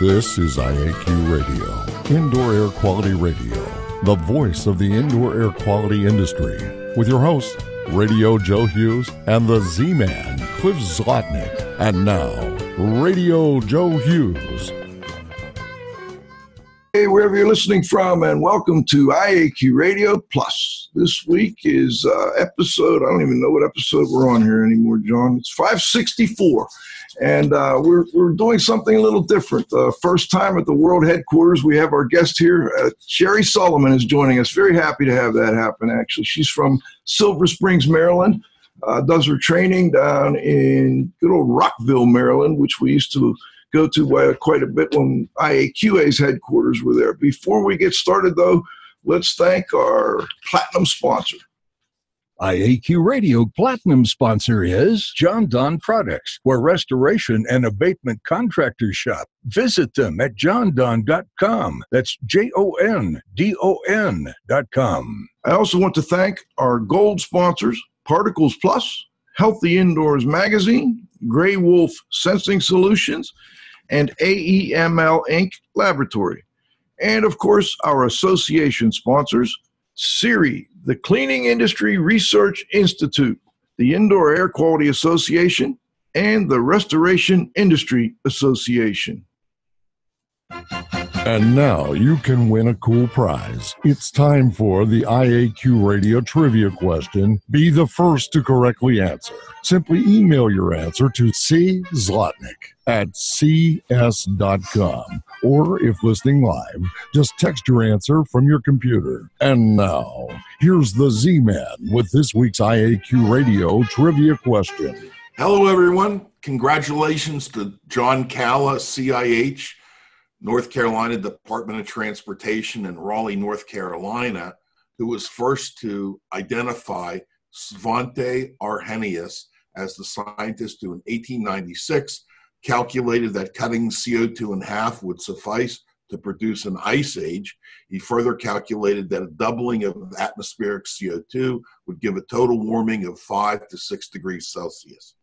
This is IAQ Radio, Indoor Air Quality Radio, the voice of the indoor air quality industry, with your hosts, Radio Joe Hughes and the Z-Man, Cliff Zlotnick. And now, Radio Joe Hughes. Hey, wherever you're listening from, and welcome to IAQ Radio Plus. This week is episode, I don't even know what episode we're on here anymore, John. It's 564. And we're doing something a little different. First time at the world headquarters, we have our guest here. Shari Solomon is joining us. Very happy to have that happen, actually. She's from Silver Springs, Maryland. Does her training down in good old Rockville, Maryland, which we used to go to quite a bit when IAQA's headquarters were there. Before we get started, though, let's thank our platinum sponsor. IAQ Radio Platinum sponsor is John Don Products, where restoration and abatement contractors shop. Visit them at jondon.com. That's JONDON.com. I also want to thank our gold sponsors, Particles Plus, Healthy Indoors Magazine, Gray Wolf Sensing Solutions, and AEML Inc. Laboratory. And, of course, our association sponsors, CIRI, the Cleaning Industry Research Institute, the Indoor Air Quality Association, and the Restoration Industry Association. And now you can win a cool prize. It's time for the IAQ Radio Trivia question. Be the first to correctly answer. Simply email your answer to czlotnick@cs.com. Or if listening live, just text your answer from your computer. And now, here's the Z-Man with this week's IAQ Radio Trivia question. Hello, everyone. Congratulations to John Calla, CIH, North Carolina Department of Transportation in Raleigh, North Carolina, who was first to identify Svante Arrhenius as the scientist who in 1896 calculated that cutting CO2 in half would suffice to produce an ice age. He further calculated that a doubling of atmospheric CO2 would give a total warming of 5 to 6 degrees Celsius.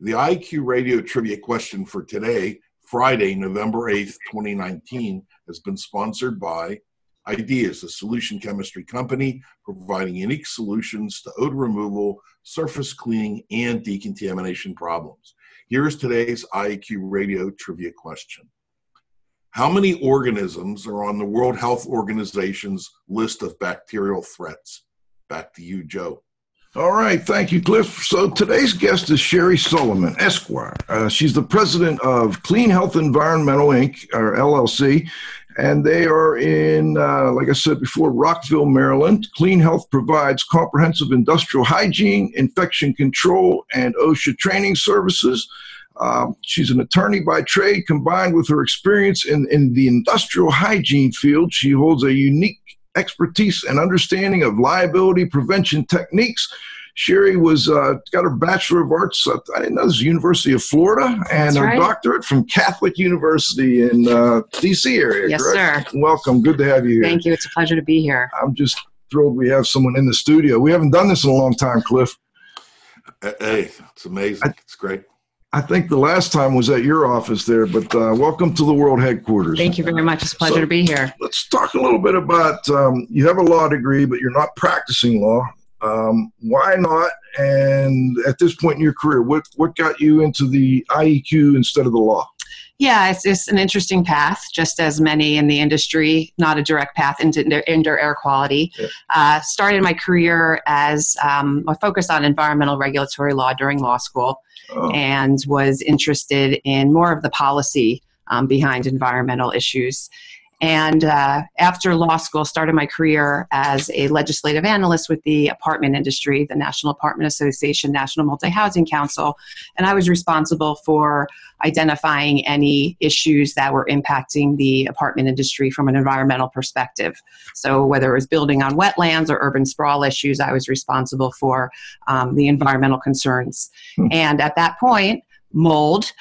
The IQ Radio Trivia question for today, Friday, November 8th, 2019, has been sponsored by Ideas, a solution chemistry company providing unique solutions to odor removal, surface cleaning, and decontamination problems. Here's today's IAQ Radio Trivia question. How many organisms are on the World Health Organization's list of bacterial threats? Back to you, Joe. All right. Thank you, Cliff. So today's guest is Shari Solomon, Esquire. She's the president of CleanHealth Environmental, Inc., or LLC, and they are in, like I said before, Rockville, Maryland. CleanHealth provides comprehensive industrial hygiene, infection control, and OSHA training services. She's an attorney by trade. Combined with her experience in the industrial hygiene field, she holds a unique expertise and understanding of liability prevention techniques. Shari was got her Bachelor of Arts, I didn't know this was University of Florida, and her doctorate from Catholic University in D.C. area. Yes, correct? sir. Welcome. Good to have you here. Thank you. It's a pleasure to be here. I'm just thrilled we have someone in the studio. We haven't done this in a long time, Cliff. Hey, it's amazing. It's great. I think the last time was at your office there, but welcome to the world headquarters. Thank you very much. It's a pleasure to be here. Let's talk a little bit about, you have a law degree, but you're not practicing law. Why not? And at this point in your career, what got you into the IEQ instead of the law? Yeah, it's an interesting path, just as many in the industry, not a direct path into indoor air quality. Yeah. Started my career as I focused on environmental regulatory law during law school, and was interested in more of the policy behind environmental issues. And after law school, started my career as a legislative analyst with the apartment industry, the National Apartment Association, National Multi-Housing Council. And I was responsible for identifying any issues that were impacting the apartment industry from an environmental perspective. So whether it was building on wetlands or urban sprawl issues, I was responsible for the environmental concerns. And at that point, mold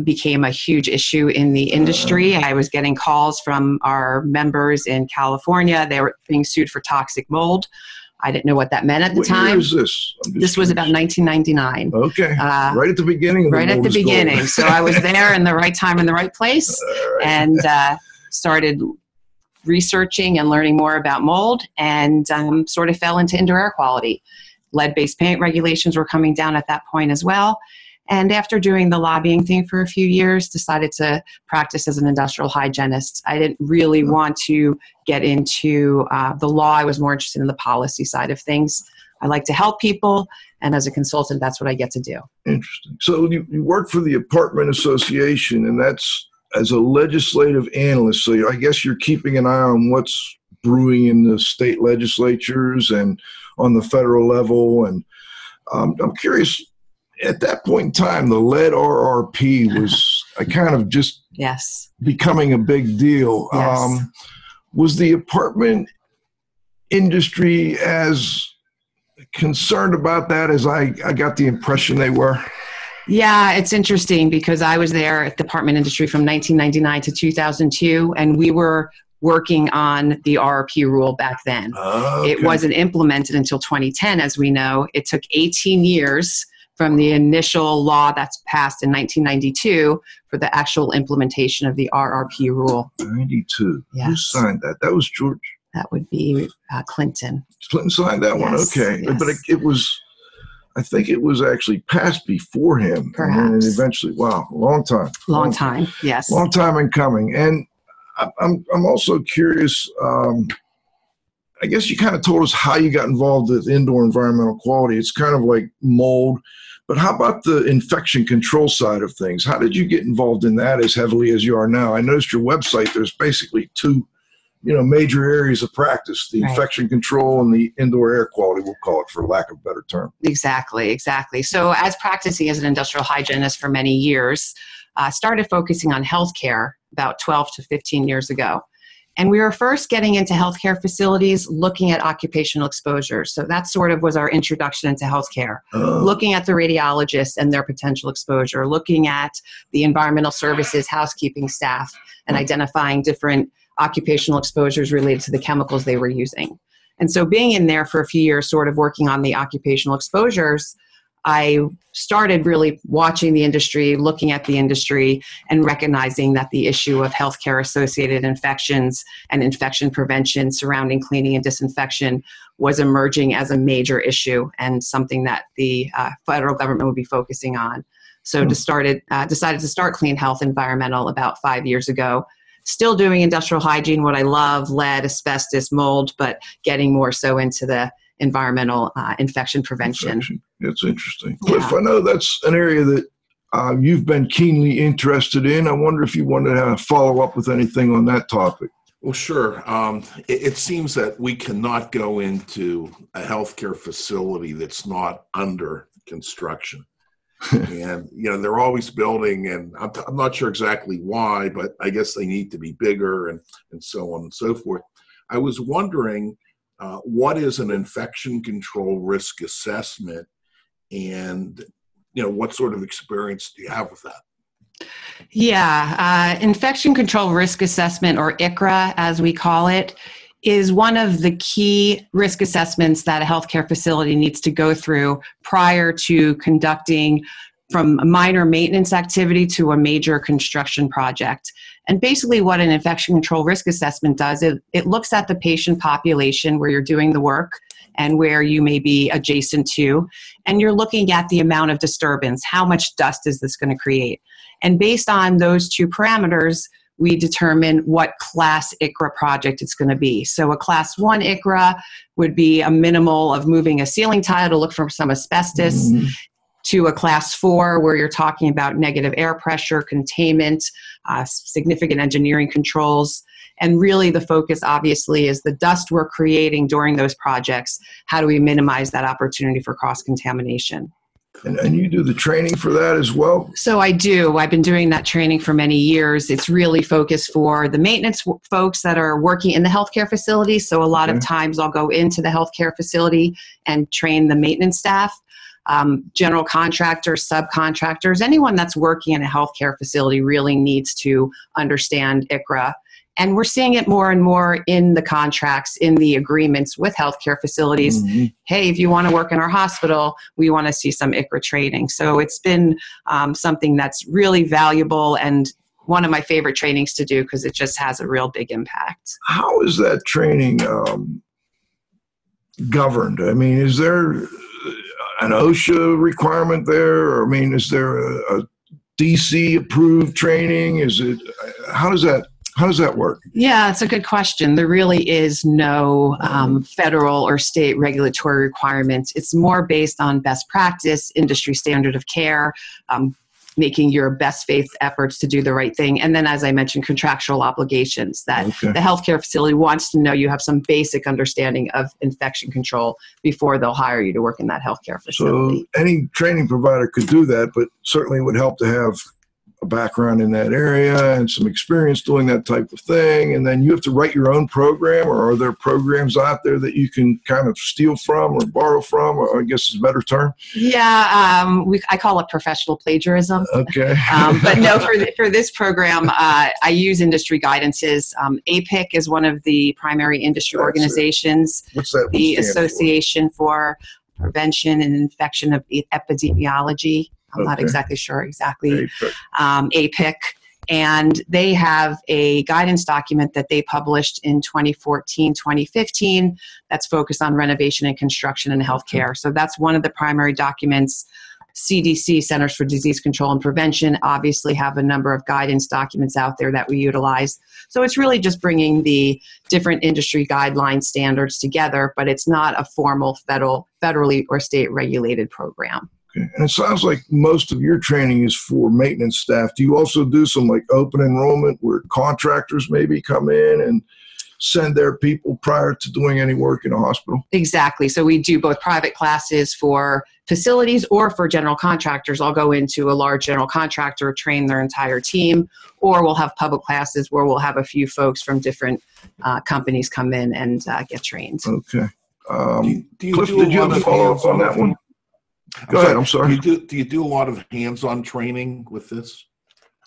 became a huge issue in the industry. I was getting calls from our members in California. They were being sued for toxic mold. I didn't know what that meant at the What time. year is this? This was about 1999. Okay. Right at the beginning of the Right at the beginning. Gold. So I was there in the right time in the right place, Right. and started researching and learning more about mold, and sort of fell into indoor air quality. Lead-based paint regulations were coming down at that point as well. And after doing the lobbying thing for a few years, decided to practice as an industrial hygienist. I didn't really want to get into the law. I was more interested in the policy side of things. I like to help people, and as a consultant, that's what I get to do. Interesting. So you work for the Apartment Association, and that's as a legislative analyst. So I guess you're keeping an eye on what's brewing in the state legislatures and on the federal level. And I'm curious, at that point in time, the lead RRP was kind of just becoming a big deal. Yes. Was the apartment industry as concerned about that as I got the impression they were? Yeah, it's interesting because I was there at the apartment industry from 1999 to 2002, and we were working on the RRP rule back then. Okay. It wasn't implemented until 2010, as we know. It took 18 years from the initial law that's passed in 1992 for the actual implementation of the RRP rule. 92. Yes. Who signed that? That was George. That would be Clinton. Clinton signed that one? Yes, Okay. yes. But it was, I think it was actually passed before him. Perhaps. And then eventually, wow, long time. Long time, yes. Long time in coming. And I'm also curious, I guess you kind of told us how you got involved with indoor environmental quality. It's kind of like mold. But how about the infection control side of things? How did you get involved in that as heavily as you are now? I noticed your website, there's basically two major areas of practice, the infection control and the indoor air quality, we'll call it for lack of a better term. Exactly. So as practicing as an industrial hygienist for many years, started focusing on healthcare about 12 to 15 years ago. And we were first getting into healthcare facilities, looking at occupational exposure. So that sort of was our introduction into healthcare, looking at the radiologists and their potential exposure, looking at the environmental services, housekeeping staff, and identifying different occupational exposures related to the chemicals they were using. And so being in there for a few years, sort of working on the occupational exposures, I started really watching the industry, looking at the industry, and recognizing that the issue of healthcare-associated infections and infection prevention surrounding cleaning and disinfection was emerging as a major issue and something that the federal government would be focusing on. So decided to start CleanHealth Environmental about 5 years ago. Still doing industrial hygiene, what I love, lead, asbestos, mold, but getting more so into the environmental infection prevention. It's interesting. Cliff, I know that's an area that you've been keenly interested in. I wonder if you wanted to follow up with anything on that topic. Well, sure. It seems that we cannot go into a healthcare facility that's not under construction. And, they're always building, and I'm not sure exactly why, but I guess they need to be bigger and so on and so forth. I was wondering, what is an infection control risk assessment, and what sort of experience do you have with that? Yeah, infection control risk assessment, or ICRA as we call it, is one of the key risk assessments that a healthcare facility needs to go through prior to conducting from a minor maintenance activity to a major construction project. And basically what an infection control risk assessment does, it looks at the patient population where you're doing the work and where you may be adjacent to, and you're looking at the amount of disturbance. How much dust is this going to create? And based on those two parameters, we determine what class ICRA project it's going to be. So a class 1 ICRA would be a minimal of moving a ceiling tile to look for some asbestos, to a class 4 where you're talking about negative air pressure, containment, significant engineering controls. And really the focus obviously is the dust we're creating during those projects. How do we minimize that opportunity for cross-contamination? And you do the training for that as well? So I do. I've been doing that training for many years. It's really focused for the maintenance folks that are working in the healthcare facility. So a lot of times I'll go into the healthcare facility and train the maintenance staff, general contractors, subcontractors, anyone that's working in a healthcare facility really needs to understand ICRA And we're seeing it more and more in the contracts, in the agreements with healthcare facilities. Mm-hmm. Hey, if you want to work in our hospital, we want to see some ICRA training. So it's been something that's really valuable and one of my favorite trainings to do because it just has a real big impact. How is that training governed? I mean, is there an OSHA requirement there? Or, I mean, is there a DC approved training? How does that work? Yeah, it's a good question. There really is no federal or state regulatory requirements. It's more based on best practice, industry standard of care, making your best faith efforts to do the right thing. And then, as I mentioned, contractual obligations that the healthcare facility wants to know you have some basic understanding of infection control before they'll hire you to work in that healthcare facility. So any training provider could do that, but certainly would help to have a background in that area and some experience doing that type of thing. And then you have to write your own program, or are there programs out there that you can kind of steal from or borrow from, or I guess is a better term? Yeah, I call it professional plagiarism. Okay. But no, for this program, I use industry guidances. APIC is one of the primary industry organizations. What's that? The Association for Prevention and Infection of Epidemiology. I'm not exactly sure APIC. And they have a guidance document that they published in 2014, 2015 that's focused on renovation and construction in healthcare. So that's one of the primary documents. CDC, Centers for Disease Control and Prevention, obviously have a number of guidance documents out there that we utilize. So it's really just bringing the different industry guideline standards together, but it's not a formal federally or state regulated program. Okay. And it sounds like most of your training is for maintenance staff. Do you also do some like open enrollment where contractors maybe come in and send their people prior to doing any work in a hospital? Exactly. So we do both private classes for facilities or for general contractors. I'll go into a large general contractor, train their entire team, or we'll have public classes where we'll have a few folks from different companies come in and get trained. Okay. Cliff, did you have a follow-up on that one? Go ahead, I'm sorry. Do you do a lot of hands-on training with this?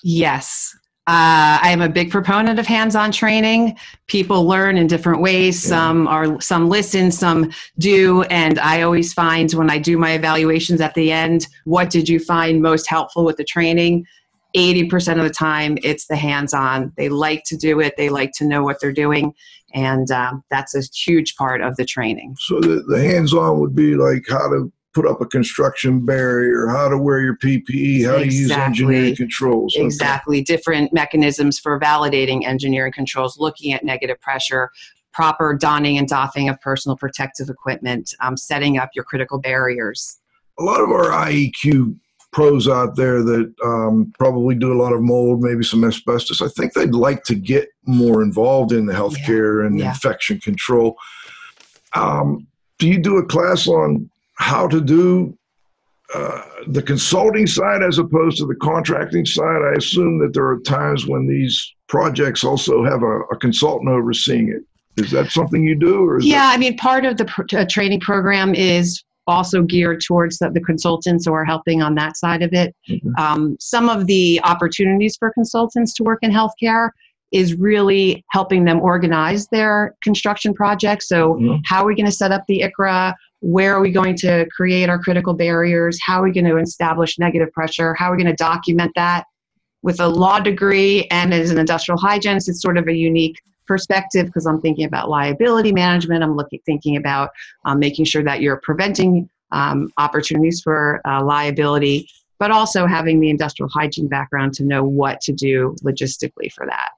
Yes. I am a big proponent of hands-on training. People learn in different ways. Some listen, some do. And I always find when I do my evaluations at the end, what did you find most helpful with the training? 80% of the time, it's the hands-on. They like to do it. They like to know what they're doing. And that's a huge part of the training. So the hands-on would be like how to put up a construction barrier, how to wear your PPE, how to use engineering controls. Exactly. Different mechanisms for validating engineering controls, looking at negative pressure, proper donning and doffing of personal protective equipment, setting up your critical barriers. A lot of our IEQ pros out there that probably do a lot of mold, maybe some asbestos, I think they'd like to get more involved in the healthcare and infection control. Do you do a class on how to do the consulting side as opposed to the contracting side? I assume that there are times when these projects also have a consultant overseeing it. Is that something you do? Or I mean, part of the training program is also geared towards the consultants who are helping on that side of it. Mm-hmm. Some of the opportunities for consultants to work in healthcare is really helping them organize their construction projects. So how are we going to set up the ICRA? Where are we going to create our critical barriers? How are we going to establish negative pressure? How are we going to document that? With a law degree and as an industrial hygienist, it's sort of a unique perspective because I'm thinking about liability management. I'm thinking about making sure that you're preventing opportunities for liability, but also having the industrial hygiene background to know what to do logistically for that.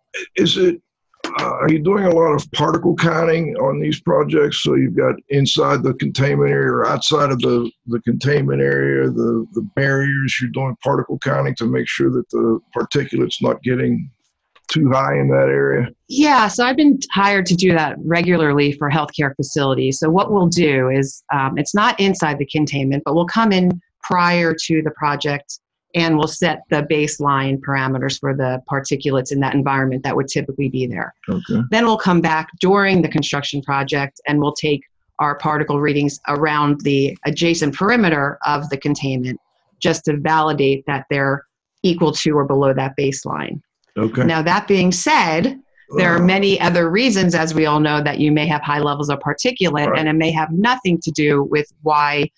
Are you doing a lot of particle counting on these projects? So you've got inside the containment area or outside of the containment area, the barriers, you're doing particle counting to make sure that the particulate's not getting too high in that area? Yeah, so I've been hired to do that regularly for healthcare facilities. So what we'll do is, it's not inside the containment, but we'll come in prior to the project and we'll set the baseline parameters for the particulates in that environment that would typically be there. Okay. Then we'll come back during the construction project and we'll take our particle readings around the adjacent perimeter of the containment just to validate that they're equal to or below that baseline. Okay. Now, that being said, There are many other reasons, as we all know, that you may have high levels of particulate, Right. and it may have nothing to do with why,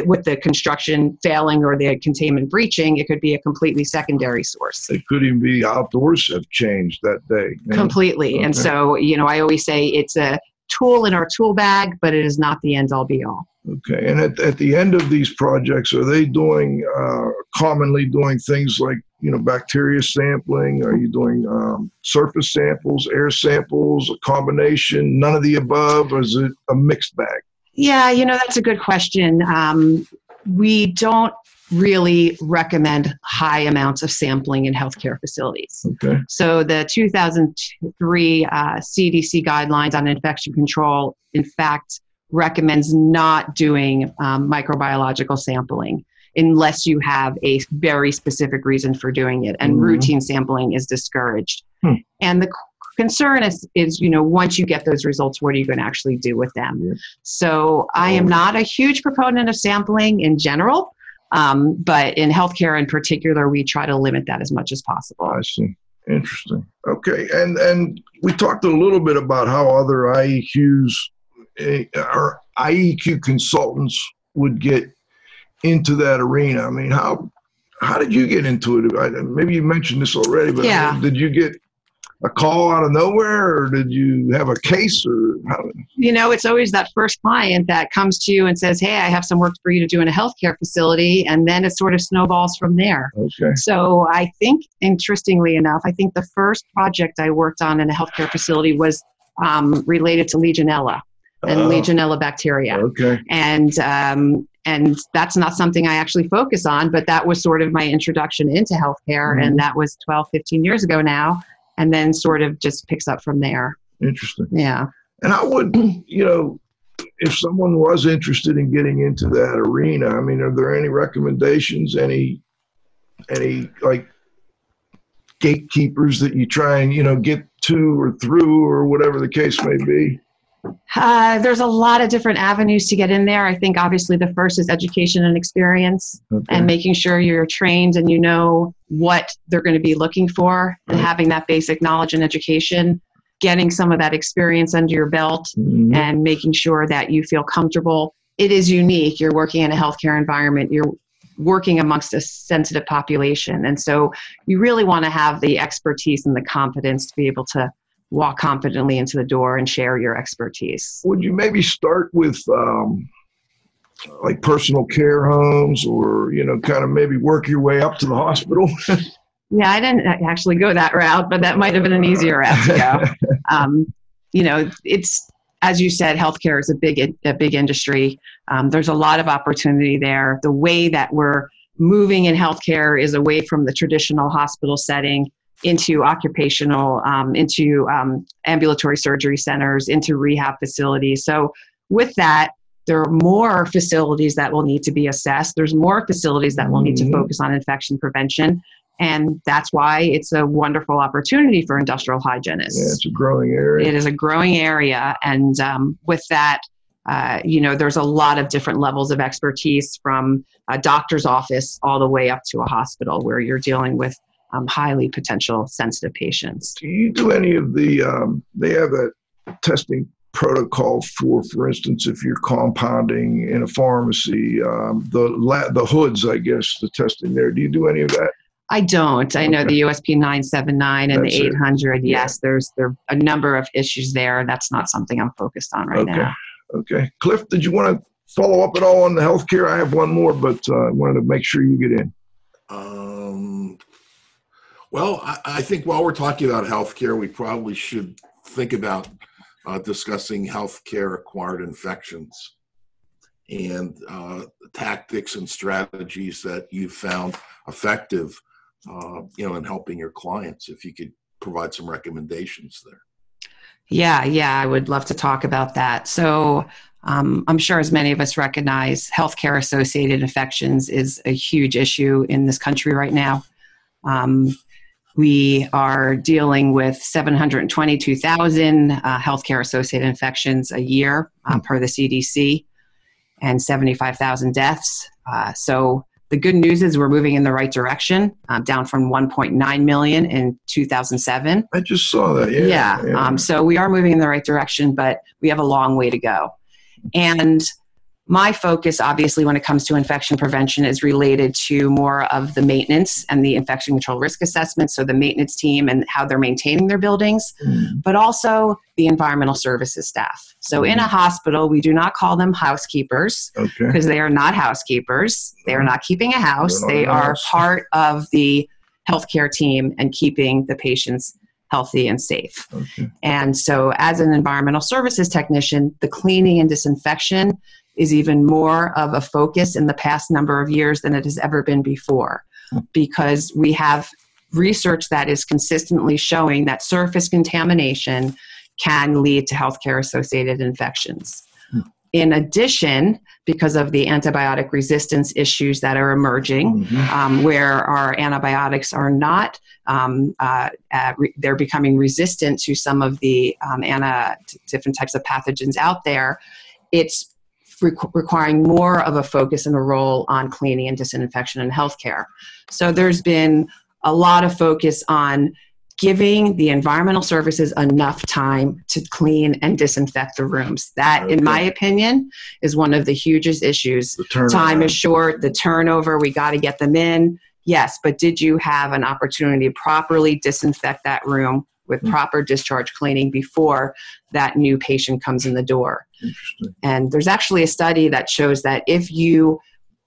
with the construction failing or the containment breaching. It could be a completely secondary source. It could even be outdoors have changed that day. Completely. Okay. And so, I always say it's a tool in our tool bag, but it is not the end all be all. Okay. And at the end of these projects, are they doing commonly doing things like, bacteria sampling? Are you doing surface samples, air samples, a combination, none of the above, or is it a mixed bag? Yeah, that's a good question. We don't really recommend high amounts of sampling in healthcare facilities. Okay. So the 2003 CDC guidelines on infection control, in fact, recommends not doing microbiological sampling unless you have a very specific reason for doing it. And routine sampling is discouraged. And the concern is, once you get those results, what are you going to actually do with them? Yeah. So I am not a huge proponent of sampling in general, but in healthcare in particular, we try to limit that as much as possible. I see. Interesting. Okay. And we talked a little bit about how other IEQs or IEQ consultants would get into that arena. I mean, how did you get into it? Maybe you mentioned this already, but yeah. Did you get a call out of nowhere, or did you have a case, or how? It's always that first client that comes to you and says, hey, I have some work for you to do in a healthcare facility. And then it sort of snowballs from there. Okay. So I think, interestingly enough, the first project I worked on in a healthcare facility was related to Legionella and Legionella bacteria. Okay. And that's not something I actually focus on, but that was sort of my introduction into healthcare. And that was 12, 15 years ago now. And then sort of just picks up from there. Interesting. Yeah. And I would, if someone was interested in getting into that arena, I mean, are there any recommendations, any like gatekeepers that you try and, get to or through or whatever the case may be? There's a lot of different avenues to get in there. I think obviously the first is education and experience, and making sure you're trained and you know what they're going to be looking for, and having that basic knowledge and education, getting some of that experience under your belt, and making sure that you feel comfortable. It is unique. You're working in a healthcare environment. You're working amongst a sensitive population. And so you really want to have the expertise and the confidence to be able to walk confidently into the door and share your expertise. Would you maybe start with like personal care homes, or, kind of maybe work your way up to the hospital? Yeah, I didn't actually go that route, but that might have been an easier route to go. It's, as you said, healthcare is a big industry. There's a lot of opportunity there. The way that we're moving in healthcare is away from the traditional hospital setting into occupational, into ambulatory surgery centers, into rehab facilities. So with that, there are more facilities that will need to be assessed. There's more facilities that will need to focus on infection prevention. And that's why it's a wonderful opportunity for industrial hygienists. Yeah, it's a growing area. It is a growing area. And with that, there's a lot of different levels of expertise, from a doctor's office all the way up to a hospital, where you're dealing with highly potential sensitive patients. Do you do any of the, they have a testing protocol for instance, if you're compounding in a pharmacy, the hoods, I guess, the testing there. Do you do any of that? I don't. I know the USP 979 and the 800. Yes, there are a number of issues there. That's not something I'm focused on right now. Okay. Cliff, did you want to follow up at all on the healthcare? I have one more, but I wanted to make sure you get in. Well, I think while we're talking about healthcare, we probably should think about discussing healthcare acquired infections and tactics and strategies that you've found effective, in helping your clients. If you could provide some recommendations there. Yeah, I would love to talk about that. So I'm sure, as many of us recognize, healthcare associated infections is a huge issue in this country right now. We are dealing with 722,000 healthcare-associated infections a year per the CDC, and 75,000 deaths. So The good news is we're moving in the right direction, down from 1.9 million in 2007. I just saw that. Yeah. So we are moving in the right direction, but we have a long way to go. And my focus, obviously, when it comes to infection prevention is related to more of the maintenance and the infection control risk assessment, so the maintenance team and how they're maintaining their buildings, but also the environmental services staff. So in a hospital, we do not call them housekeepers because they are not housekeepers. They are not keeping a house. They are part of the healthcare team and keeping the patients healthy and safe. And so as an environmental services technician, the cleaning and disinfection is even more of a focus in the past number of years than it has ever been before, because we have research that is consistently showing that surface contamination can lead to healthcare-associated infections. In addition, because of the antibiotic resistance issues that are emerging, where our antibiotics are not, they're becoming resistant to some of the different types of pathogens out there, it's requiring more of a focus and a role on cleaning and disinfection in healthcare. So there's been a lot of focus on giving the environmental services enough time to clean and disinfect the rooms. That, in my opinion, is one of the hugest issues. Time is short, the turnover, we got to get them in. Yes, but did you have an opportunity to properly disinfect that room with proper discharge cleaning before that new patient comes in the door? And there's actually a study that shows that if you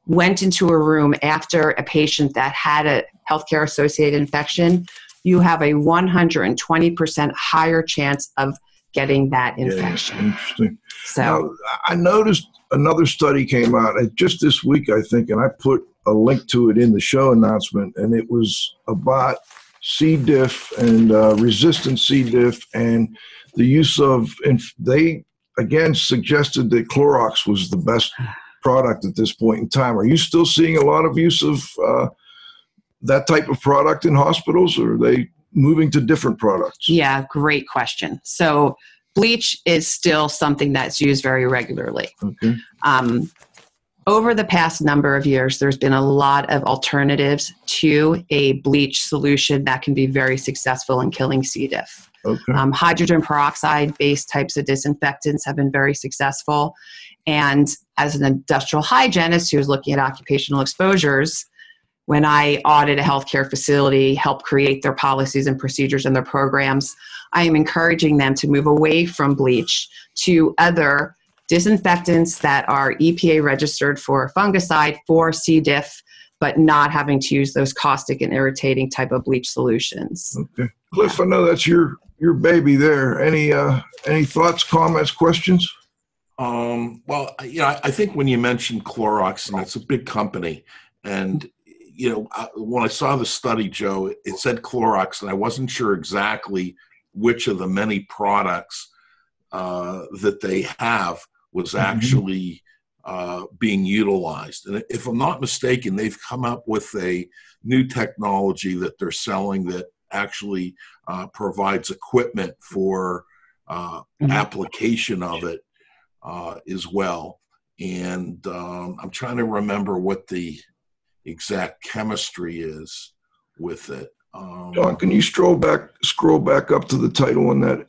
went into a room after a patient that had a healthcare-associated infection, you have a 120% higher chance of getting that infection. Interesting. So now, I noticed another study came out just this week, I think, and I put a link to it in the show announcement, and it was about C. diff and resistant C. diff and the use of, and they again suggested that Clorox was the best product at this point in time. Are you still seeing a lot of use of that type of product in hospitals, or are they moving to different products? Yeah, great question. So bleach is still something that's used very regularly. Over the past number of years, there's been a lot of alternatives to a bleach solution that can be very successful in killing C. diff. Hydrogen peroxide-based types of disinfectants have been very successful. And as an industrial hygienist who's looking at occupational exposures, when I audit a healthcare facility, help create their policies and procedures and their programs, I am encouraging them to move away from bleach to other disinfectants that are EPA registered for fungicide for C. diff, but not having to use those caustic and irritating type of bleach solutions. Cliff, I know that's your baby there. Any thoughts, comments, questions? Well, I think when you mentioned Clorox, and it's a big company, and when I saw the study, Joe, it said Clorox, and I wasn't sure exactly which of the many products that they have was actually being utilized. And if I'm not mistaken, they've come up with a new technology that they're selling that actually provides equipment for application of it as well. And I'm trying to remember what the exact chemistry is with it. John, can you scroll back up to the title on that?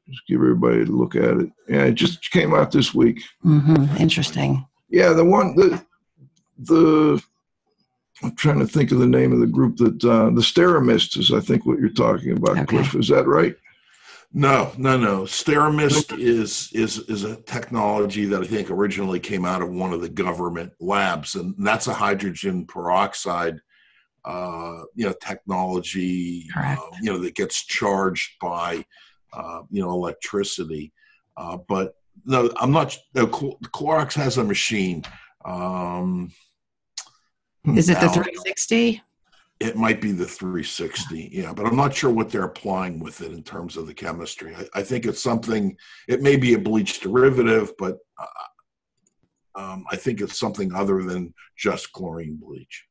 Just give everybody a look at it. Yeah, it just came out this week. Interesting. Yeah, I'm trying to think of the name of the group that the Steramist is, I think, what you're talking about, Cliff. Is that right? No. Steramist is a technology that I think originally came out of one of the government labs, and that's a hydrogen peroxide, technology, that gets charged by, electricity. But no, I'm not. No, Clorox has a machine. Is it the 360? It might be the 360, yeah, but I'm not sure what they're applying with it in terms of the chemistry. I think it's something, it may be a bleach derivative, but I think it's something other than just chlorine bleach.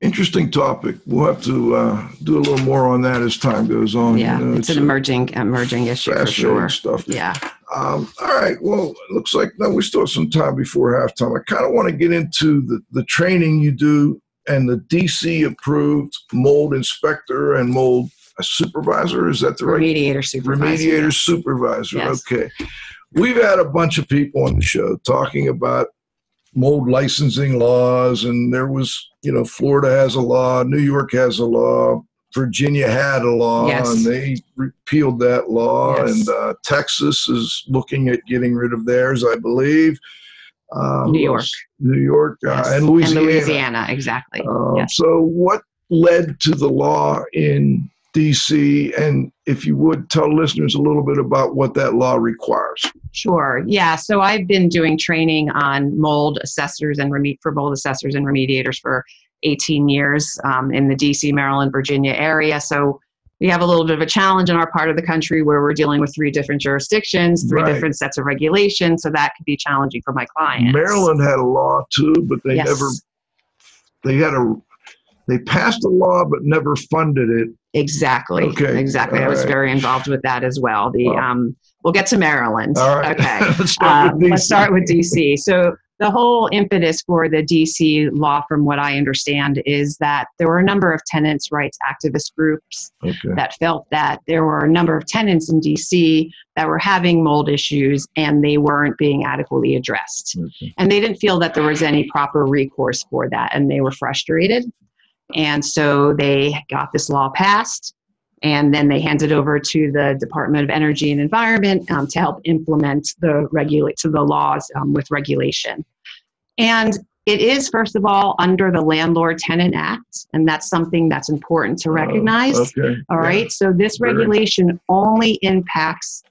Interesting topic. We'll have to do a little more on that as time goes on. Yeah, it's an emerging issue for sure. Stuff. Yeah. All right. Well, it looks like we still have some time before halftime. I kind of want to get into the training you do and the DC approved mold inspector and mold supervisor. Is that the right? Remediator supervisor. Remediator supervisor. Yes. Okay. We've had a bunch of people on the show talking about mold licensing laws, and there was, Florida has a law, New York has a law, Virginia had a law, yes. and they repealed that law, yes. and Texas is looking at getting rid of theirs, I believe. New York, yes. And Louisiana. And Louisiana, exactly. Yes. So what led to the law in D.C., and if you would tell listeners a little bit about what that law requires. Sure. Yeah. So I've been doing training on mold assessors and for mold assessors and remediators for 18 years in the DC, Maryland, Virginia area. So we have a little bit of a challenge in our part of the country where we're dealing with 3 different jurisdictions, 3 right. different sets of regulations. So that could be challenging for my clients. Maryland had a law too, but they yes. they passed a law but never funded it. Exactly. Okay. Exactly. All I was right. very involved with that as well. We'll get to Maryland. All right. Okay. Let's start with DC. So the whole impetus for the DC law, from what I understand, is that there were a number of tenants' rights activist groups okay. that felt that there were a number of tenants in DC that were having mold issues and they weren't being adequately addressed. Okay. And they didn't feel that there was any proper recourse for that, and they were frustrated. And so they got this law passed, and then they handed over to the Department of Energy and Environment to help implement the laws with regulation. And it is, first of all, under the Landlord-Tenant Act, and that's something that's important to recognize. Okay. All right. So this regulation only impacts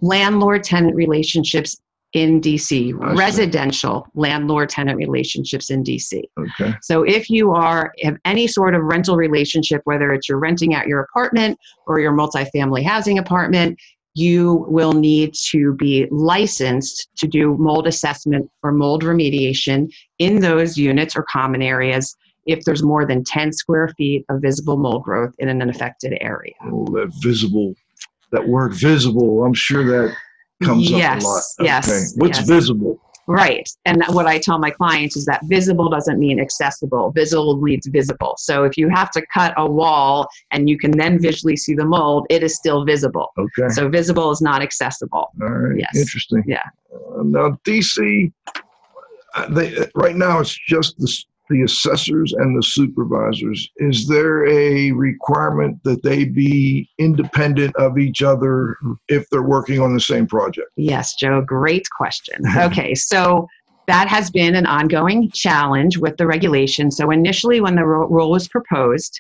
landlord-tenant relationships in DC, residential landlord-tenant relationships in DC. Okay. So if you have any sort of rental relationship, whether it's you're renting out your apartment or your multifamily housing apartment, you will need to be licensed to do mold assessment or mold remediation in those units or common areas if there's more than 10 square feet of visible mold growth in an affected area. Oh, that word visible, I'm sure that comes up a lot. Yes. Okay. What's visible? Right. And what I tell my clients is that visible doesn't mean accessible. Visible means visible. So if you have to cut a wall and you can then visually see the mold, it is still visible. Okay. So visible is not accessible. All right. Yes. Interesting. Yeah. Now, DC, right now it's just the assessors and the supervisors. Is there a requirement that they be independent of each other if they're working on the same project? Yes, Joe, great question. Okay, so that has been an ongoing challenge with the regulation. So initially when the rule was proposed,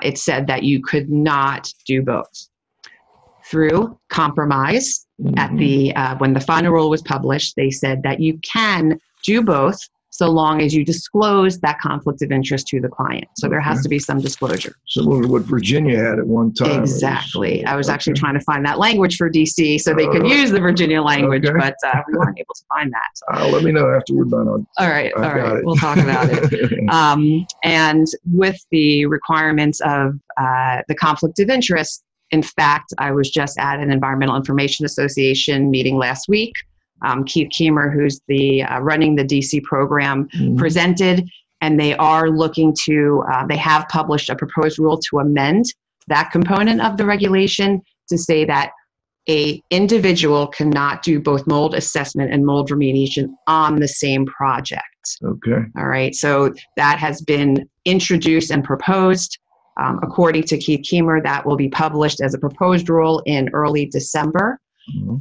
it said that you could not do both. Through compromise, at when the final rule was published, they said that you can do both, so long as you disclose that conflict of interest to the client. So there has to be some disclosure. Similar to what Virginia had at one time. Exactly. I was actually trying to find that language for DC so they could use the Virginia language, but we weren't able to find that. Let me know after we're done. All right. We'll talk about it. And with the requirements of the conflict of interest, in fact, I was just at an Environmental Information Association meeting last week. Keith Keemer, who's running the DC program, presented, and they are looking to, they have published a proposed rule to amend that component of the regulation to say that a individual cannot do both mold assessment and mold remediation on the same project. Okay. All right. So that has been introduced and proposed. According to Keith Keemer, that will be published as a proposed rule in early December.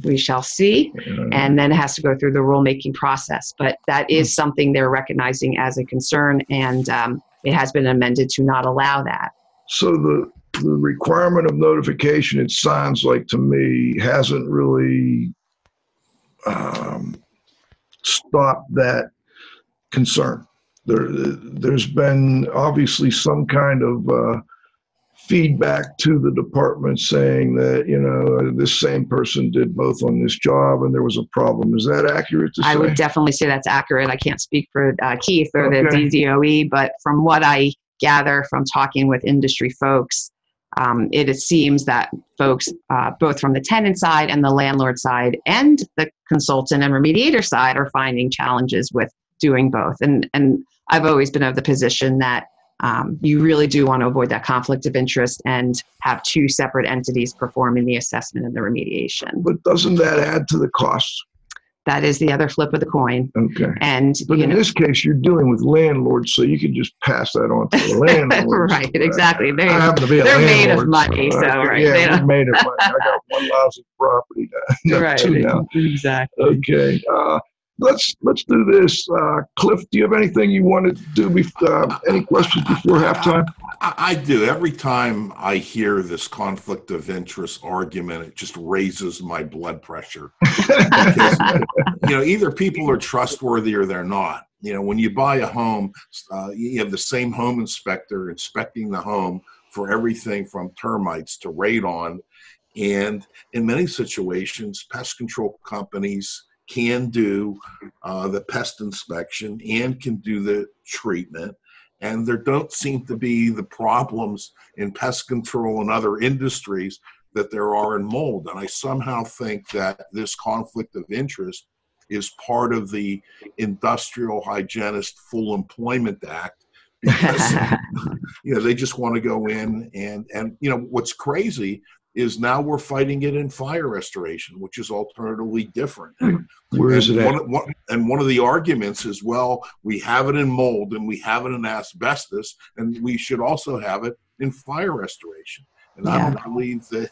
We shall see, and then it has to go through the rulemaking process. But that is something they're recognizing as a concern, and it has been amended to not allow that. So the requirement of notification, it sounds like to me, hasn't really stopped that concern. There's been obviously some kind of feedback to the department saying that, this same person did both on this job and there was a problem. Is that accurate to say? I would definitely say that's accurate. I can't speak for Keith or the DDOE, but from what I gather from talking with industry folks, it seems that folks, both from the tenant side and the landlord side and the consultant and remediator side, are finding challenges with doing both. And I've always been of the position that you really do want to avoid that conflict of interest and have two separate entities performing the assessment and the remediation. But doesn't that add to the costs? That is the other flip of the coin. Okay. And but in this case, you're dealing with landlords, so you can just pass that on to the landlords. Right, exactly. I happen to be a they're landlord, made of money, so right. Yeah, we're made of money. I got one lousy property now. Right, Two now. Exactly. Okay. Let's do this. Cliff, do you have anything you want to do? Any questions before halftime? I do. Every time I hear this conflict of interest argument, it just raises my blood pressure. Because, either people are trustworthy or they're not. When you buy a home, you have the same home inspector inspecting the home for everything from termites to radon. And in many situations, pest control companies can do the pest inspection and can do the treatment. And there don't seem to be the problems in pest control and other industries that there are in mold. And I somehow think that this conflict of interest is part of the Industrial Hygienist Full Employment Act, because they just want to go in and what's crazy is now we're fighting it in fire restoration, which is alternatively different. Where is it at? One of the arguments is, well, we have it in mold and we have it in asbestos, and we should also have it in fire restoration. And I don't believe that,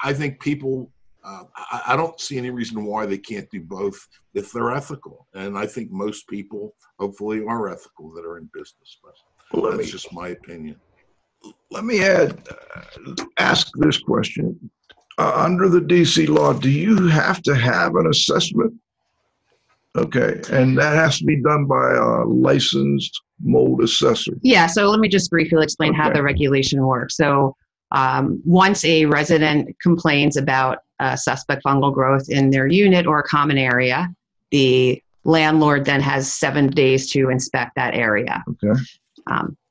I think people, I don't see any reason why they can't do both if they're ethical. And I think most people hopefully are ethical that are in business, but that's just my opinion. Let me ask this question. Under the DC law, do you have to have an assessment? Okay, and that has to be done by a licensed mold assessor. Yeah, so let me just briefly explain how the regulation works. So once a resident complains about suspect fungal growth in their unit or a common area, the landlord then has 7 days to inspect that area. Okay.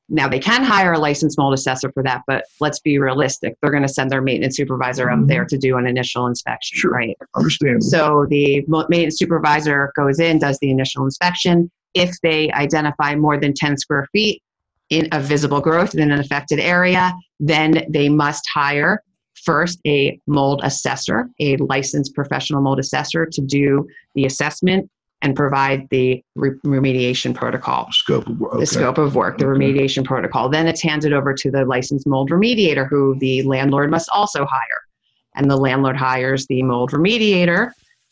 Now, they can hire a licensed mold assessor for that, but let's be realistic. They're going to send their maintenance supervisor up there to do an initial inspection, sure, right? Understand. So the maintenance supervisor goes in, does the initial inspection. If they identify more than 10 square feet in a visible growth in an affected area, then they must hire first a mold assessor, a licensed professional mold assessor, to do the assessment and provide the remediation protocol. Scope of work. Okay. The scope of work, the remediation protocol. Then it's handed over to the licensed mold remediator, who the landlord must also hire. And the landlord hires the mold remediator,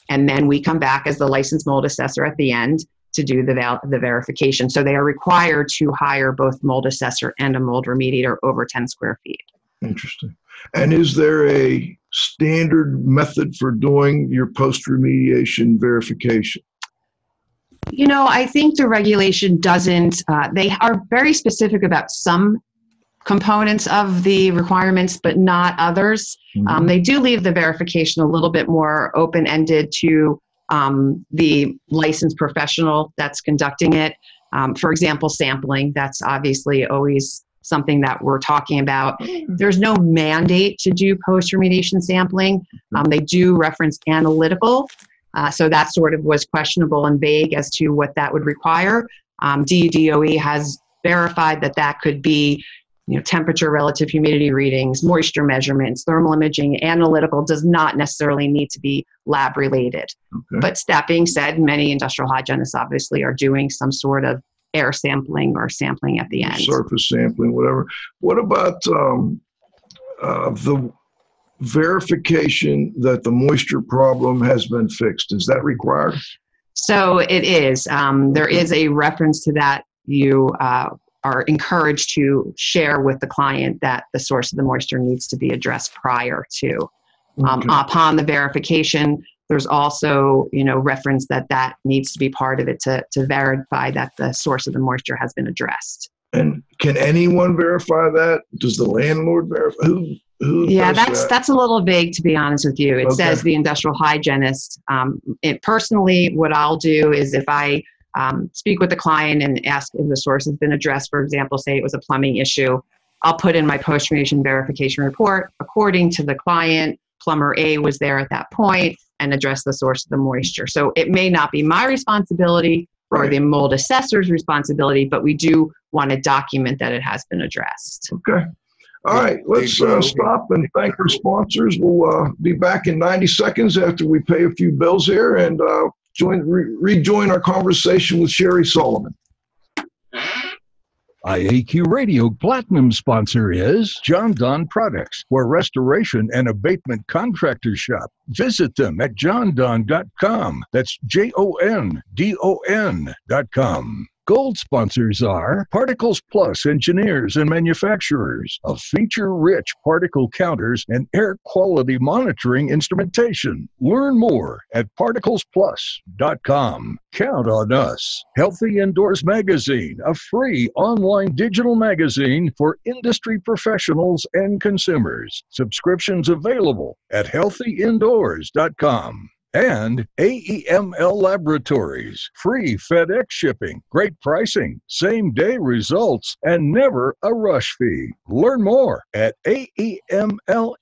and then we come back as the licensed mold assessor at the end to do the verification. So they are required to hire both mold assessor and a mold remediator over 10 square feet. Interesting. And is there a standard method for doing your post-remediation verification? I think the regulation doesn't, they are very specific about some components of the requirements, but not others. Mm-hmm. They do leave the verification a little bit more open-ended to the licensed professional that's conducting it. For example, sampling, that's obviously always something that we're talking about. There's no mandate to do post-remediation sampling. They do reference analytical. So that sort of was questionable and vague as to what that would require. DOE has verified that could be, temperature, relative humidity readings, moisture measurements, thermal imaging. Analytical does not necessarily need to be lab related. Okay. But that being said, many industrial hygienists obviously are doing some sort of air sampling or sampling at the end. Surface sampling, whatever. What about the verification that the moisture problem has been fixed? Is that required? So it is. There is a reference to that. You are encouraged to share with the client that the source of the moisture needs to be addressed prior to. Upon the verification, there's also, reference that needs to be part of it to verify that the source of the moisture has been addressed. And can anyone verify that? Does the landlord verify? Who that's a little vague, to be honest with you. It says the industrial hygienist. Personally, what I'll do is if I speak with the client and ask if the source has been addressed, for example, say it was a plumbing issue, I'll put in my post-remediation verification report. According to the client, plumber A was there at that point and address the source of the moisture. So it may not be my responsibility or the mold assessor's responsibility, but we do want to document that it has been addressed. Okay. All right, let's stop and thank our sponsors. We'll be back in 90 seconds after we pay a few bills here and rejoin our conversation with Shari Solomon. IAQ Radio Platinum sponsor is John Don Products, where restoration and abatement contractors shop. Visit them at jondon.com. That's JONDON.com. Gold sponsors are Particles Plus Engineers and Manufacturers of feature-rich particle counters and air quality monitoring instrumentation. Learn more at particlesplus.com. Count on us. Healthy Indoors Magazine, a free online digital magazine for industry professionals and consumers. Subscriptions available at healthyindoors.com. And AEML Laboratories, free FedEx shipping, great pricing, same-day results, and never a rush fee. Learn more at AEMLinc.com.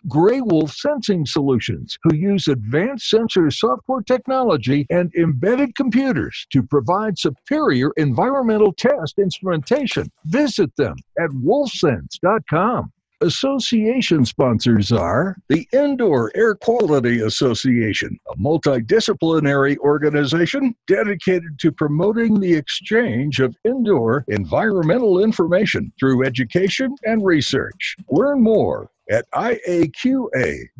Gray Wolf Sensing Solutions, who use advanced sensor software technology and embedded computers to provide superior environmental test instrumentation. Visit them at wolfsense.com. Association sponsors are the Indoor Air Quality Association, a multidisciplinary organization dedicated to promoting the exchange of indoor environmental information through education and research. Learn more at IAQA.org.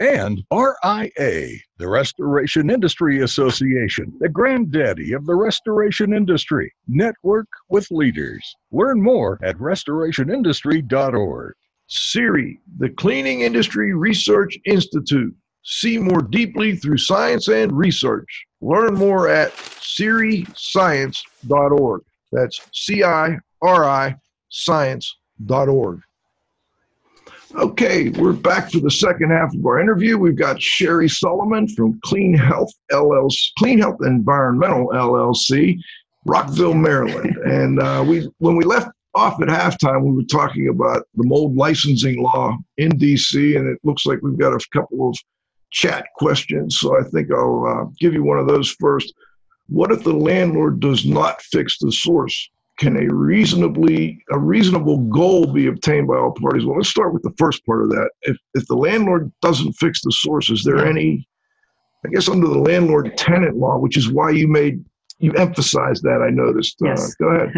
And RIA, the Restoration Industry Association, the granddaddy of the restoration industry. Network with leaders. Learn more at restorationindustry.org. CIRI, the Cleaning Industry Research Institute. See more deeply through science and research. Learn more at ciriscience.org. That's CIRI science.org. Okay, we're back for the second half of our interview. We've got Shari Solomon from CleanHealth Environmental LLC, Rockville, Maryland. And when we left off at halftime, we were talking about the mold licensing law in DC, and it looks like we've got a couple of chat questions. So I think I'll give you one of those first. What if the landlord does not fix the source? Can a reasonable goal be obtained by all parties? Well, let's start with the first part of that. If the landlord doesn't fix the source, is there any, I guess under the landlord-tenant law, which is why you emphasized that, I noticed. Yes. Go ahead.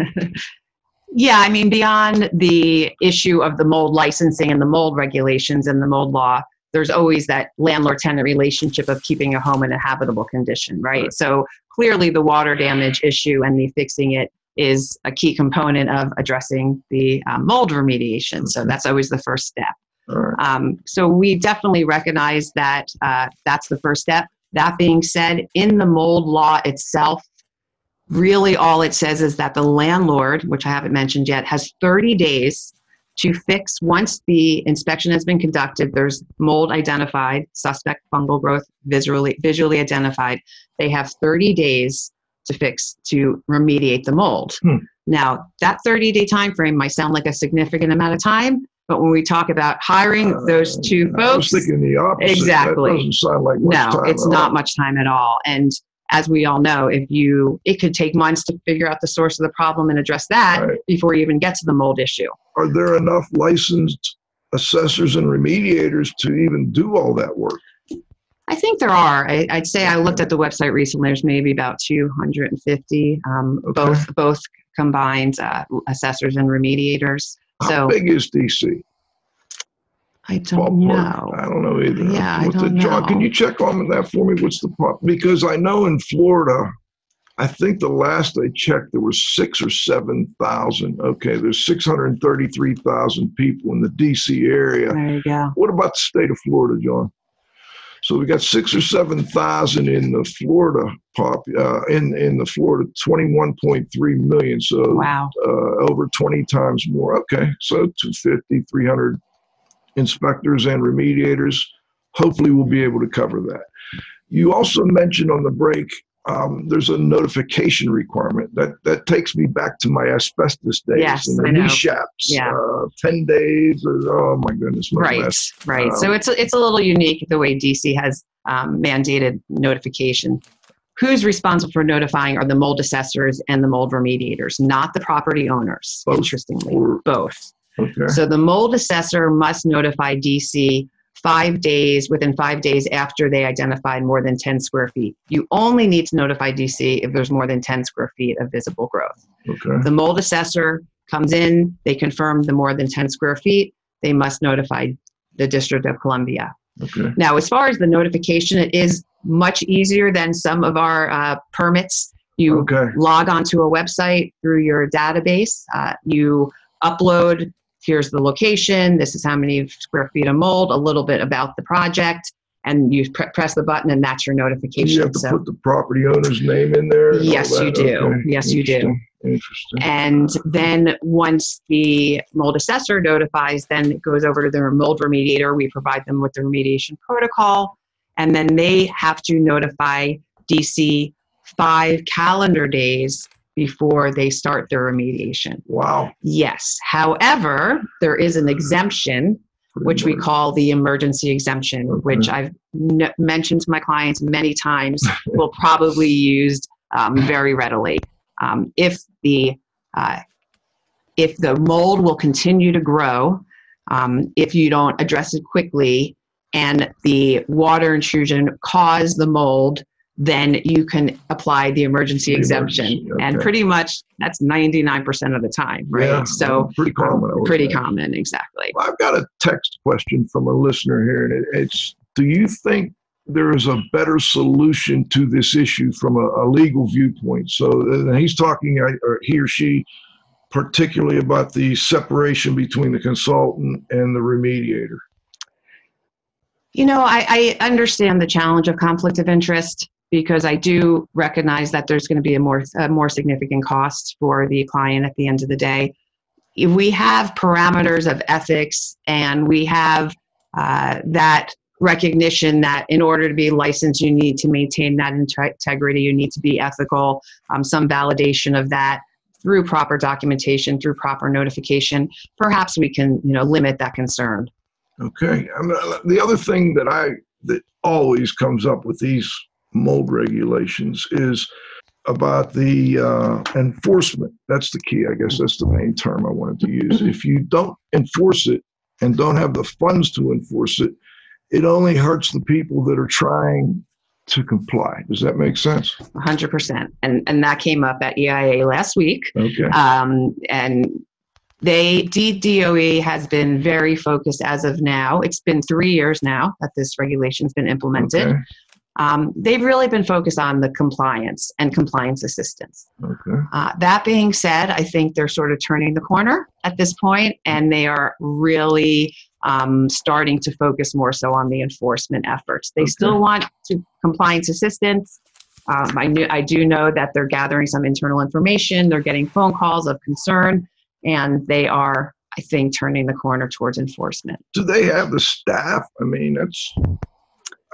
Yeah, I mean, beyond the issue of the mold licensing and the mold regulations and the mold law, there's always that landlord-tenant relationship of keeping a home in a habitable condition, right? So clearly the water damage issue and the fixing it is a key component of addressing the mold remediation. So that's always the first step. So we definitely recognize that that's the first step. That being said, in the mold law itself, really all it says is that the landlord, which I haven't mentioned yet, has 30 days to fix. Once the inspection has been conducted, there's mold identified, suspect fungal growth visually identified. They have 30 days to remediate the mold. Now, that 30-day time frame might sound like a significant amount of time, but when we talk about hiring those two folks, I was thinking the opposite. Exactly. That doesn't sound like much time. No, it's not much time at all. And as we all know, it could take months to figure out the source of the problem and address that before you even get to the mold issue. Are there enough licensed assessors and remediators to even do all that work? I think there are. I'd say I looked at the website recently. There's maybe about 250, both combined assessors and remediators. How big is DC? I don't know. I don't know either. Yeah, I don't know. John, can you check on that for me? What's the pop? Because I know in Florida, I think the last I checked, there were 6,000 or 7,000. Okay, there's 633,000 people in the DC area. There you go. What about the state of Florida, John? So we got 6,000 or 7,000 in the Florida in the Florida 21.3 million. So wow. Over 20 times more. Okay, so 250, 300 inspectors and remediators. Hopefully we'll be able to cover that. You also mentioned on the break there's a notification requirement. That takes me back to my asbestos days. Yes, and the I know. NESHAPs, Yeah. 10 days. Oh my goodness. Right. So it's a little unique the way DC has mandated notification. Who's responsible for notifying are the mold assessors and the mold remediators, not the property owners, Both. interestingly. Or- Both. Okay. So the mold assessor must notify DC within 5 days after they identified more than 10 square feet. You only need to notify DC if there's more than 10 square feet of visible growth. Okay. The mold assessor comes in, they confirm the more than 10 square feet, they must notify the District of Columbia. Okay. Now, as far as the notification, it is much easier than some of our permits. You Okay. log onto a website through your database, you upload, here's the location, this is how many square feet of mold, a little bit about the project, and you press the button and that's your notification. You have to put the property owner's name in there? and Yes, all that? you do. Okay. Yes, you do. Interesting. And then once the mold assessor notifies, then it goes over to the mold remediator. We provide them with the remediation protocol, and then they have to notify DC 5 calendar days before they start their remediation. Wow. Yes. However, there is an exemption, which we call the emergency exemption, which I've mentioned to my clients many times, will probably used very readily. If the mold will continue to grow, if you don't address it quickly, and the water intrusion caused the mold, then you can apply the emergency exemption. Okay. And pretty much that's 99% of the time, right? Yeah, So pretty common. I would pretty think. common, exactly. Well, I've got a text question from a listener here, and it's: do you think there is a better solution to this issue from a legal viewpoint? So he's talking, or he or she, particularly about the separation between the consultant and the remediator. You know, I understand the challenge of conflict of interest, because I do recognize that there's going to be a more significant cost for the client at the end of the day. If we have parameters of ethics and we have that recognition that in order to be licensed, you need to maintain that integrity, you need to be ethical, some validation of that through proper documentation, through proper notification, perhaps we can, limit that concern. Okay. The other thing that always comes up with these mold regulations is about the enforcement. That's the key. I guess that's the main term I wanted to use. If you don't enforce it and don't have the funds to enforce it, it only hurts the people that are trying to comply. Does that make sense? 100%. And that came up at EIA last week. Okay. And DOE has been very focused as of now. It's been 3 years now that this regulation's been implemented. Okay. They've really been focused on the compliance and compliance assistance. Okay. That being said, I think they're sort of turning the corner at this point, and they are really starting to focus more so on the enforcement efforts. They still want compliance assistance. I do know that they're gathering some internal information. They're getting phone calls of concern, and they are, I think, turning the corner towards enforcement. Do they have the staff? I mean,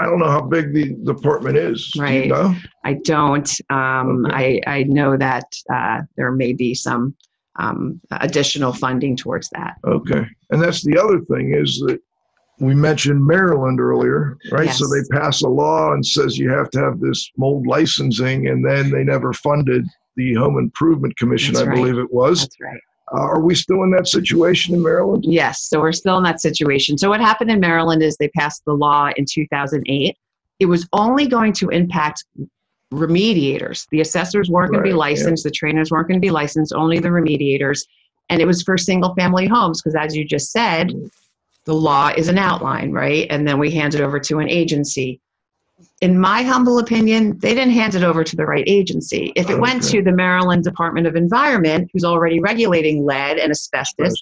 I don't know how big the department is. Right. Do you know? I don't. I know that there may be some additional funding towards that. Okay. And that's the other thing is that we mentioned Maryland earlier, right? Yes. So they pass a law and says you have to have this mold licensing, and then they never funded the Home Improvement Commission, That's I right. believe it was. That's right. Are we still in that situation in Maryland? Yes, so we're still in that situation. So what happened in Maryland is they passed the law in 2008. It was only going to impact remediators. The assessors weren't going to be licensed. The trainers weren't going to be licensed, only the remediators. And it was for single family homes because, as you just said, the law is an outline, right? And then we hand it over to an agency. In my humble opinion, they didn't hand it over to the right agency. If it went to the Maryland Department of Environment, who's already regulating lead and asbestos,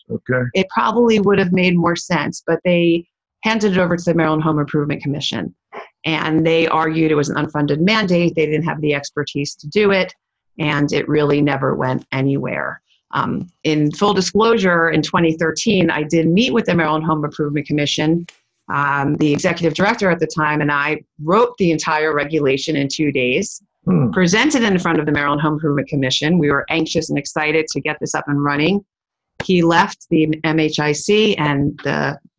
it probably would have made more sense. But they handed it over to the Maryland Home Improvement Commission. And they argued it was an unfunded mandate. They didn't have the expertise to do it. And it really never went anywhere. In full disclosure, in 2013, I did meet with the Maryland Home Improvement Commission. The executive director at the time and I wrote the entire regulation in 2 days. presented in front of the Maryland Home Improvement Commission. We were anxious and excited to get this up and running. He left the MHIC and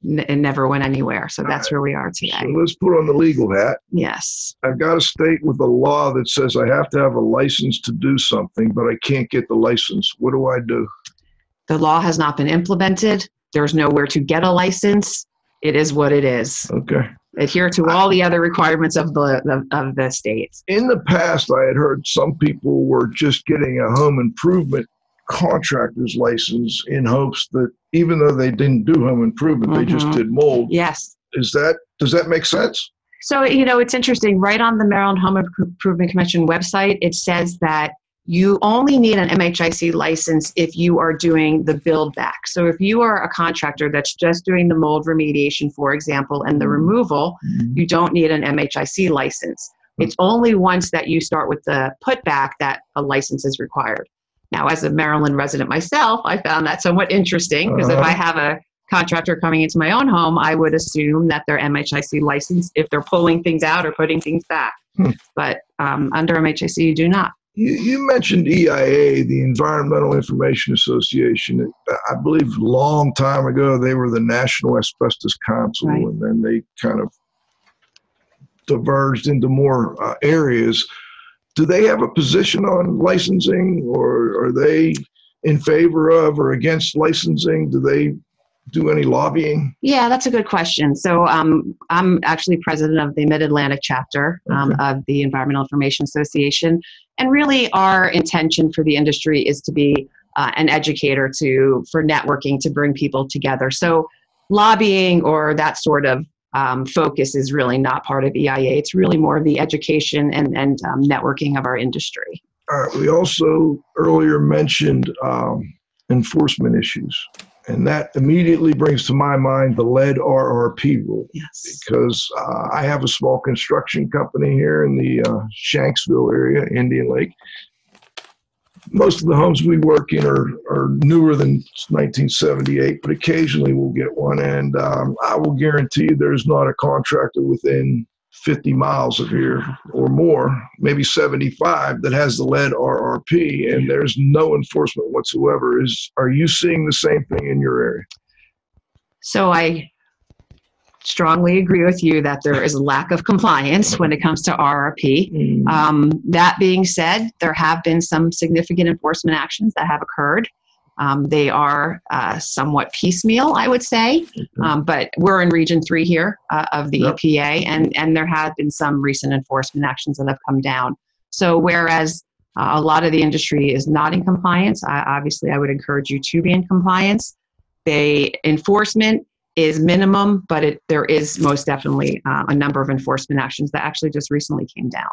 it never went anywhere. So that's where we are today. So let's put on the legal hat. Yes. I've got a state with a law that says I have to have a license to do something, but I can't get the license. What do I do? The law has not been implemented. There's nowhere to get a license. It is what it is. Okay. Adhere to all the other requirements of the states. In the past, I had heard some people were just getting a home improvement contractor's license in hopes that even though they didn't do home improvement, they just did mold. Yes. Does that make sense? So, it's interesting. Right on the Maryland Home Improvement Commission website, it says that you only need an MHIC license if you are doing the build back. So if you are a contractor that's just doing the mold remediation, for example, and the removal, you don't need an MHIC license. It's only once that you start with the put back that a license is required. Now, as a Maryland resident myself, I found that somewhat interesting because if I have a contractor coming into my own home, I would assume that they're MHIC licensed if they're pulling things out or putting things back. But under MHIC, you do not. You mentioned EIA, the Environmental Information Association. I believe a long time ago, they were the National Asbestos Council, Right. and then they kind of diverged into more areas. Do they have a position on licensing, or are they in favor of or against licensing? Do they do any lobbying? Yeah, that's a good question. So I'm actually president of the Mid-Atlantic chapter of the Environmental Information Association. And really our intention for the industry is to be an educator for networking, to bring people together. So lobbying or that sort of focus is really not part of EIA. It's really more of the education and networking of our industry. All right. We also earlier mentioned enforcement issues. And that immediately brings to my mind the lead RRP rule. Yes. Because I have a small construction company here in the Shanksville area, Indian Lake. Most of the homes we work in are newer than 1978, but occasionally we'll get one. And I will guarantee you there's not a contractor within 50 miles of here or more, maybe 75, that has the lead RRP, and there's no enforcement whatsoever. Are you seeing the same thing in your area? So I strongly agree with you that there is a lack of compliance when it comes to RRP. That being said, there have been some significant enforcement actions that have occurred. They are somewhat piecemeal, I would say, but we're in Region 3 here of the EPA, and there have been some recent enforcement actions that have come down. So whereas a lot of the industry is not in compliance, obviously I would encourage you to be in compliance. The enforcement is minimum, but there is most definitely a number of enforcement actions that actually just recently came down.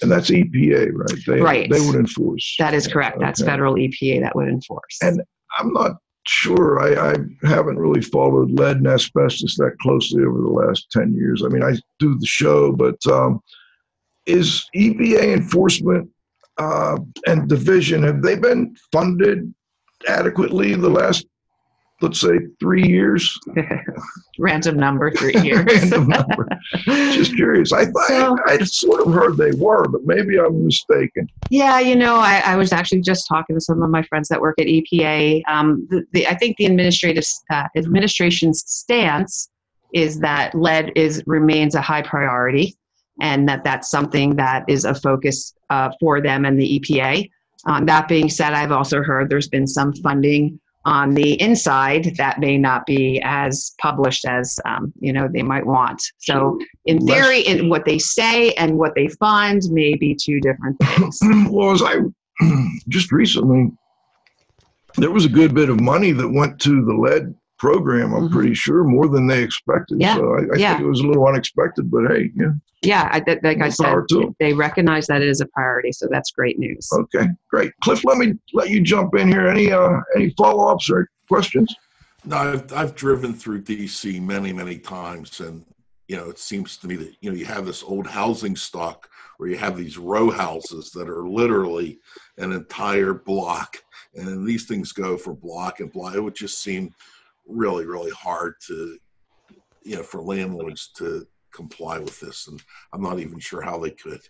And that's EPA, right? Right. They would enforce. That is correct. Okay. That's federal EPA that would enforce. And I'm not sure. I haven't really followed lead and asbestos that closely over the last 10 years. I mean, I do the show, but is EPA enforcement and division, have they been funded adequately the last, let's say, 3 years? Random number, 3 years. Random number. Just curious. I sort of heard they were, but maybe I'm mistaken. Yeah, I was actually just talking to some of my friends that work at EPA. I think the administration's stance is that lead remains a high priority, and that's something that is a focus for them and the EPA. That being said, I've also heard there's been some funding on the inside that may not be as published as they might want. So in theory, what they say and what they fund may be two different things. Well, as I just recently, there was a good bit of money that went to the lead program, I'm pretty sure, more than they expected. Yeah. So I think it was a little unexpected, but hey, yeah. Yeah, like I said, too. They recognize that it is a priority, so that's great news. Okay, great. Cliff, let me let you jump in here. Any follow-ups or questions? No, I've driven through DC many times, and it seems to me that you have this old housing stock where you have these row houses that are literally an entire block, and these things go for block and block. It would just seem really hard to for landlords to comply with this, and I'm not even sure how they could.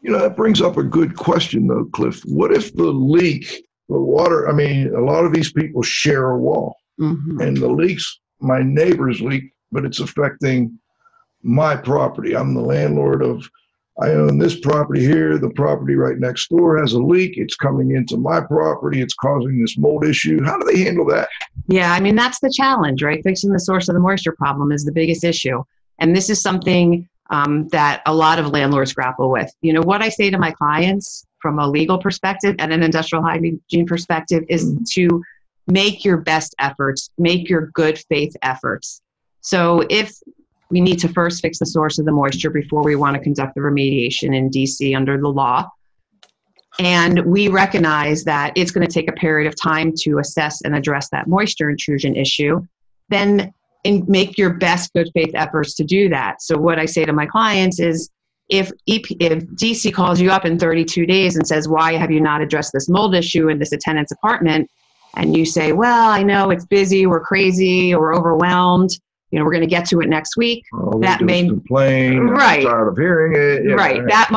That brings up a good question, though, Cliff. What if the leak, the water, I mean, a lot of these people share a wall, and the leak's my neighbor's leak, but it's affecting my property. I'm the landlord I own this property here. The property right next door has a leak. It's coming into my property. It's causing this mold issue. How do they handle that? Yeah, I mean, that's the challenge, right? Fixing the source of the moisture problem is the biggest issue. And this is something that a lot of landlords grapple with. What I say to my clients from a legal perspective and an industrial hygiene perspective is to make your best efforts, make your good faith efforts. So if we need to first fix the source of the moisture before we want to conduct the remediation in DC under the law, and we recognize that it's going to take a period of time to assess and address that moisture intrusion issue, then make your best good faith efforts to do that. So what I say to my clients is, if DC calls you up in 32 days and says, why have you not addressed this mold issue in this tenant's apartment? And you say, well, I know it's busy, we're crazy, or we're overwhelmed, we're going to get to it next week. That may complain. Right. I'm tired of hearing it. Right. That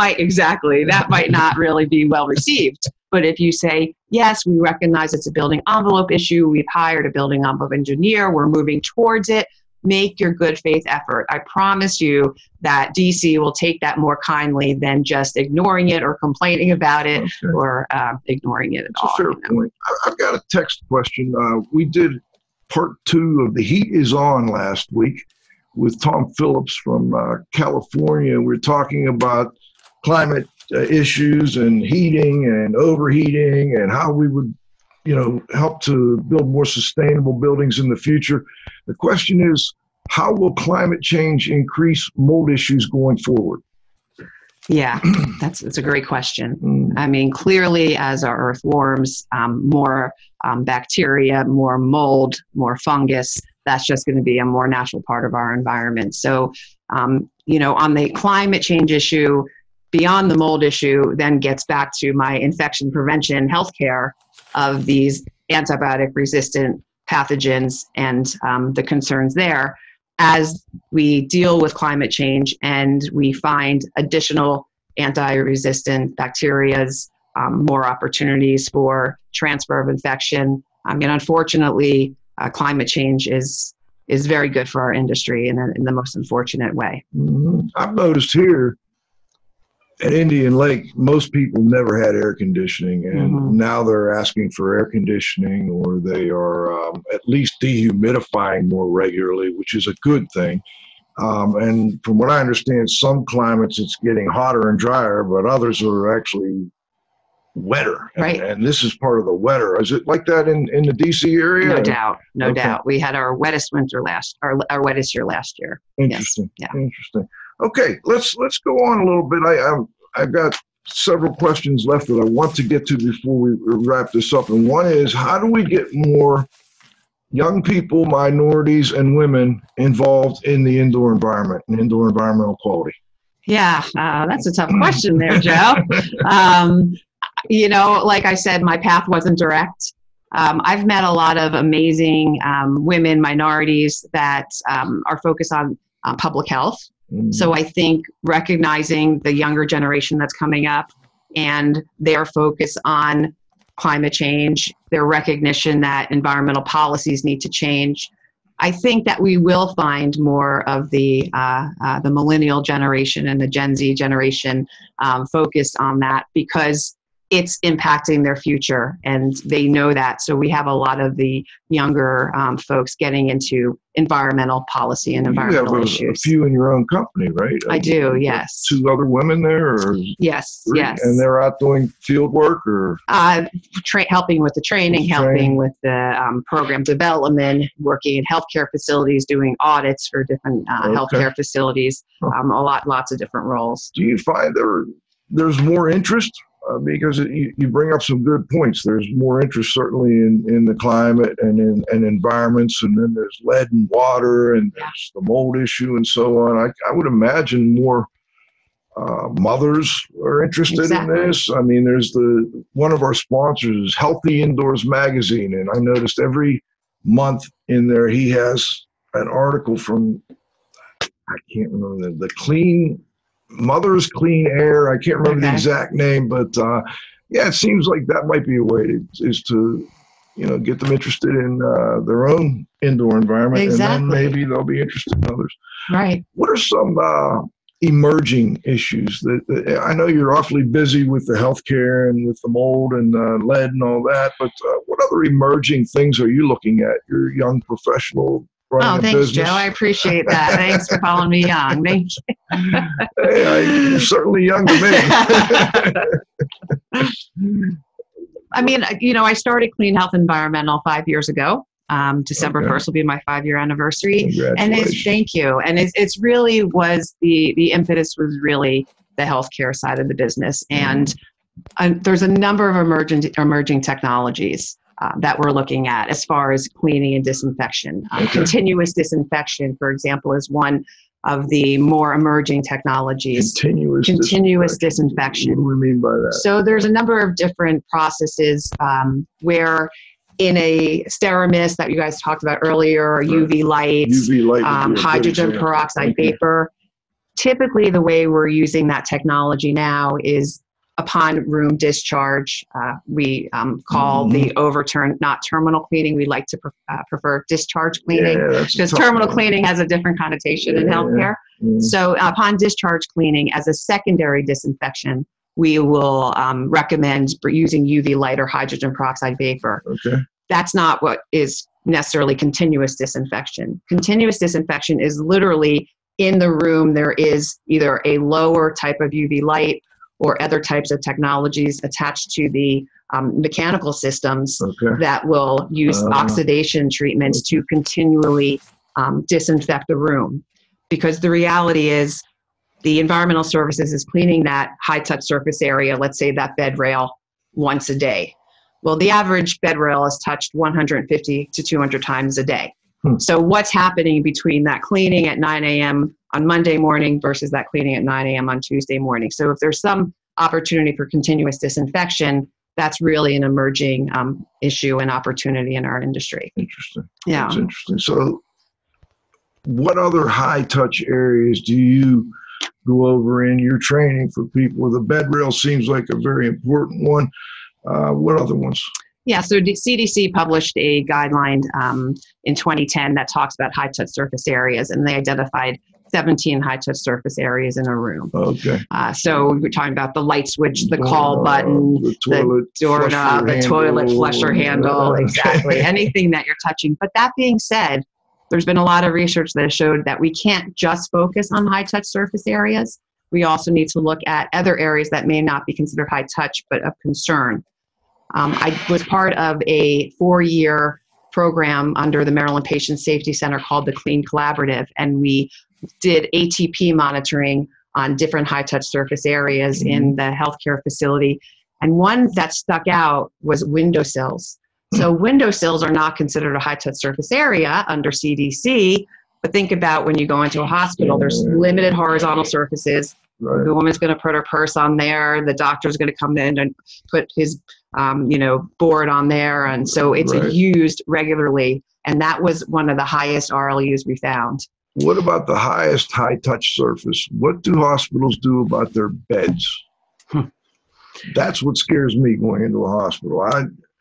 might not really be well received. But if you say, yes, we recognize it's a building envelope issue, we've hired a building envelope engineer, we're moving towards it, make your good faith effort. I promise you that DC will take that more kindly than just ignoring it or complaining about it or ignoring it at all. That's a fair point. I've got a text question. We did part 2 of The Heat is On last week with Tom Phillips from California. We're talking about climate issues and heating and overheating and how we would, help to build more sustainable buildings in the future. The question is, how will climate change increase mold issues going forward? Yeah, that's a great question. I mean, clearly, as our earth warms, more bacteria, more mold, more fungus, that's just going to be a more natural part of our environment. So, on the climate change issue, beyond the mold issue, then gets back to my infection prevention healthcare of these antibiotic-resistant pathogens and the concerns there. As we deal with climate change and we find additional anti-resistant bacterias, more opportunities for transfer of infection. Unfortunately, climate change is very good for our industry in the most unfortunate way. I've noticed here at Indian Lake, most people never had air conditioning, and now they're asking for air conditioning, or they are at least dehumidifying more regularly, which is a good thing. And from what I understand, some climates it's getting hotter and drier, but others are actually wetter. Right. And this is part of the wetter. Is it like that in the DC area? No doubt. We had our wettest our wettest year last year. Interesting. Yes. Yeah. Interesting. Okay, let's go on a little bit. I've got several questions left that I want to get to before we wrap this up. And one is, how do we get more young people, minorities, and women involved in the indoor environment and indoor environmental quality? Yeah, that's a tough question there, Joe. Like I said, my path wasn't direct. I've met a lot of amazing women, minorities that are focused on public health. So I think recognizing the younger generation that's coming up and their focus on climate change, their recognition that environmental policies need to change, I think that we will find more of the millennial generation and the Gen Z generation focused on that, because it's impacting their future and they know that. So we have a lot of the younger folks getting into environmental policy and environmental issues. You have a few in your own company, right? I do, yes. 2 other women there? Or yes, 3? yes. And they're out doing field work or? Helping with the training, helping with the program development, working in healthcare facilities, doing audits for different healthcare facilities, lots of different roles. Do you find there's more interest? Because you bring up some good points. There's more interest certainly in the climate and in environments, and then there's lead and water, and there's the mold issue and so on. I would imagine more mothers are interested in this. I mean, there's one of our sponsors is Healthy Indoors Magazine, and I noticed every month in there he has an article from, I can't remember, the Mother's Clean Air. I can't remember the Okay. exact name, but yeah, it seems like that might be a way is to, get them interested in their own indoor environment, Exactly. and then maybe they'll be interested in others. Right. What are some emerging issues that I know you're awfully busy with the healthcare and with the mold and lead and all that, but what other emerging things are you looking at? You're a young professional running a Thanks, business. Joe. I appreciate that. Thanks for calling me young. Thank you. Hey, you're certainly young to me. I mean, I started CleanHealth Environmental 5 years ago. December 1st will be my 5-year anniversary. And thank you. And it's really was the impetus was really the healthcare side of the business. And there's a number of emerging technologies that we're looking at as far as cleaning and disinfection. Continuous disinfection, for example, is one of the more emerging technologies. Continuous disinfection. What do we mean by that? So there's a number of different processes where in a SteraMist that you guys talked about earlier, or UV lights, hydrogen peroxide vapor. Typically, the way we're using that technology now is upon room discharge. We call the overturn, not terminal cleaning. We like to prefer discharge cleaning, because terminal cleaning has a different connotation in healthcare. So upon discharge cleaning as a secondary disinfection, we will recommend using UV light or hydrogen peroxide vapor. That's not what is necessarily continuous disinfection. Continuous disinfection is literally in the room. There is either a lower type of UV light or other types of technologies attached to the mechanical systems that will use oxidation treatments to continually disinfect the room. Because the reality is the environmental services is cleaning that high-touch surface area, let's say that bed rail, once a day. Well, the average bed rail is touched 150 to 200 times a day. So what's happening between that cleaning at 9 a.m. on Monday morning versus that cleaning at 9 a.m. on Tuesday morning? So if there's some opportunity for continuous disinfection, that's really an emerging issue and opportunity in our industry. Interesting. Yeah. That's interesting. So what other high-touch areas do you go over in your training for people? The bed rail seems like a very important one. What other ones? Yeah, so the CDC published a guideline in 2010 that talks about high-touch surface areas, and they identified 17 high-touch surface areas in a room. So we're talking about the light switch, the call button, the doorknob, the toilet flusher handle, exactly, anything that you're touching. But that being said, there's been a lot of research that has showed that we can't just focus on high-touch surface areas. We also need to look at other areas that may not be considered high-touch, but of concern. I was part of a 4-year program under the Maryland Patient Safety Center called the Clean Collaborative, and we did ATP monitoring on different high-touch surface areas in the healthcare facility. And one that stuck out was windowsills. So windowsills are not considered a high-touch surface area under CDC, but think about when you go into a hospital, there's limited horizontal surfaces. The woman's going to put her purse on there. The doctor's going to come in and put his, board on there. And so it's used regularly. And that was one of the highest RLUs we found. What about the highest high-touch surface? What do hospitals do about their beds? That's what scares me going into a hospital.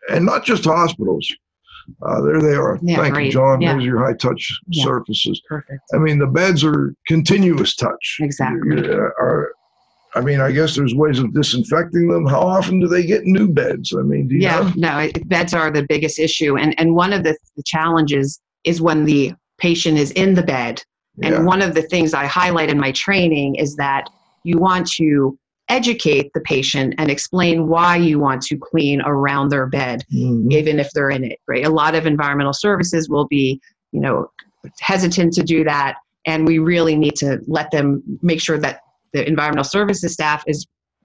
And not just hospitals. There they are. Yeah, Thank you, John. There's your high-touch surfaces. Perfect. I mean, the beds are continuous touch. Exactly. I guess there's ways of disinfecting them. How often do they get new beds? I mean, do you know? No, beds are the biggest issue. And one of the challenges is when the patient is in the bed. And one of the things I highlight in my training is that you want to educate the patient and explain why you want to clean around their bed, even if they're in it, right? A lot of environmental services will be, hesitant to do that. And we really need to let them make sure that the environmental services staff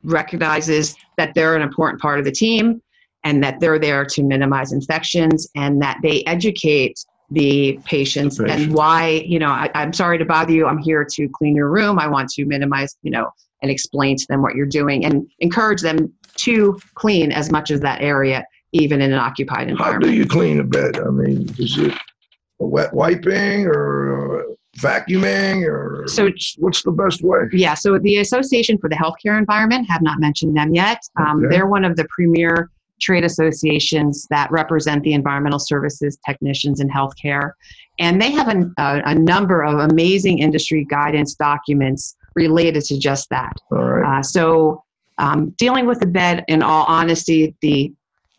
recognizes that they're an important part of the team and that they're there to minimize infections, and that they educate the patients and why, I'm sorry to bother you. I'm here to clean your room. I want to minimize, and explain to them what you're doing and encourage them to clean as much as that area, even in an occupied environment. How do you clean a bed? I mean, is it a wet wiping or vacuuming, or So what's the best way? yeah, so the Association for the Healthcare Environment, have not mentioned them yet. Okay. They're one of the premier trade associations that represent the environmental services technicians in healthcare. And they have a number of amazing industry guidance documents related to just that. All right. Dealing with the bed, in all honesty, the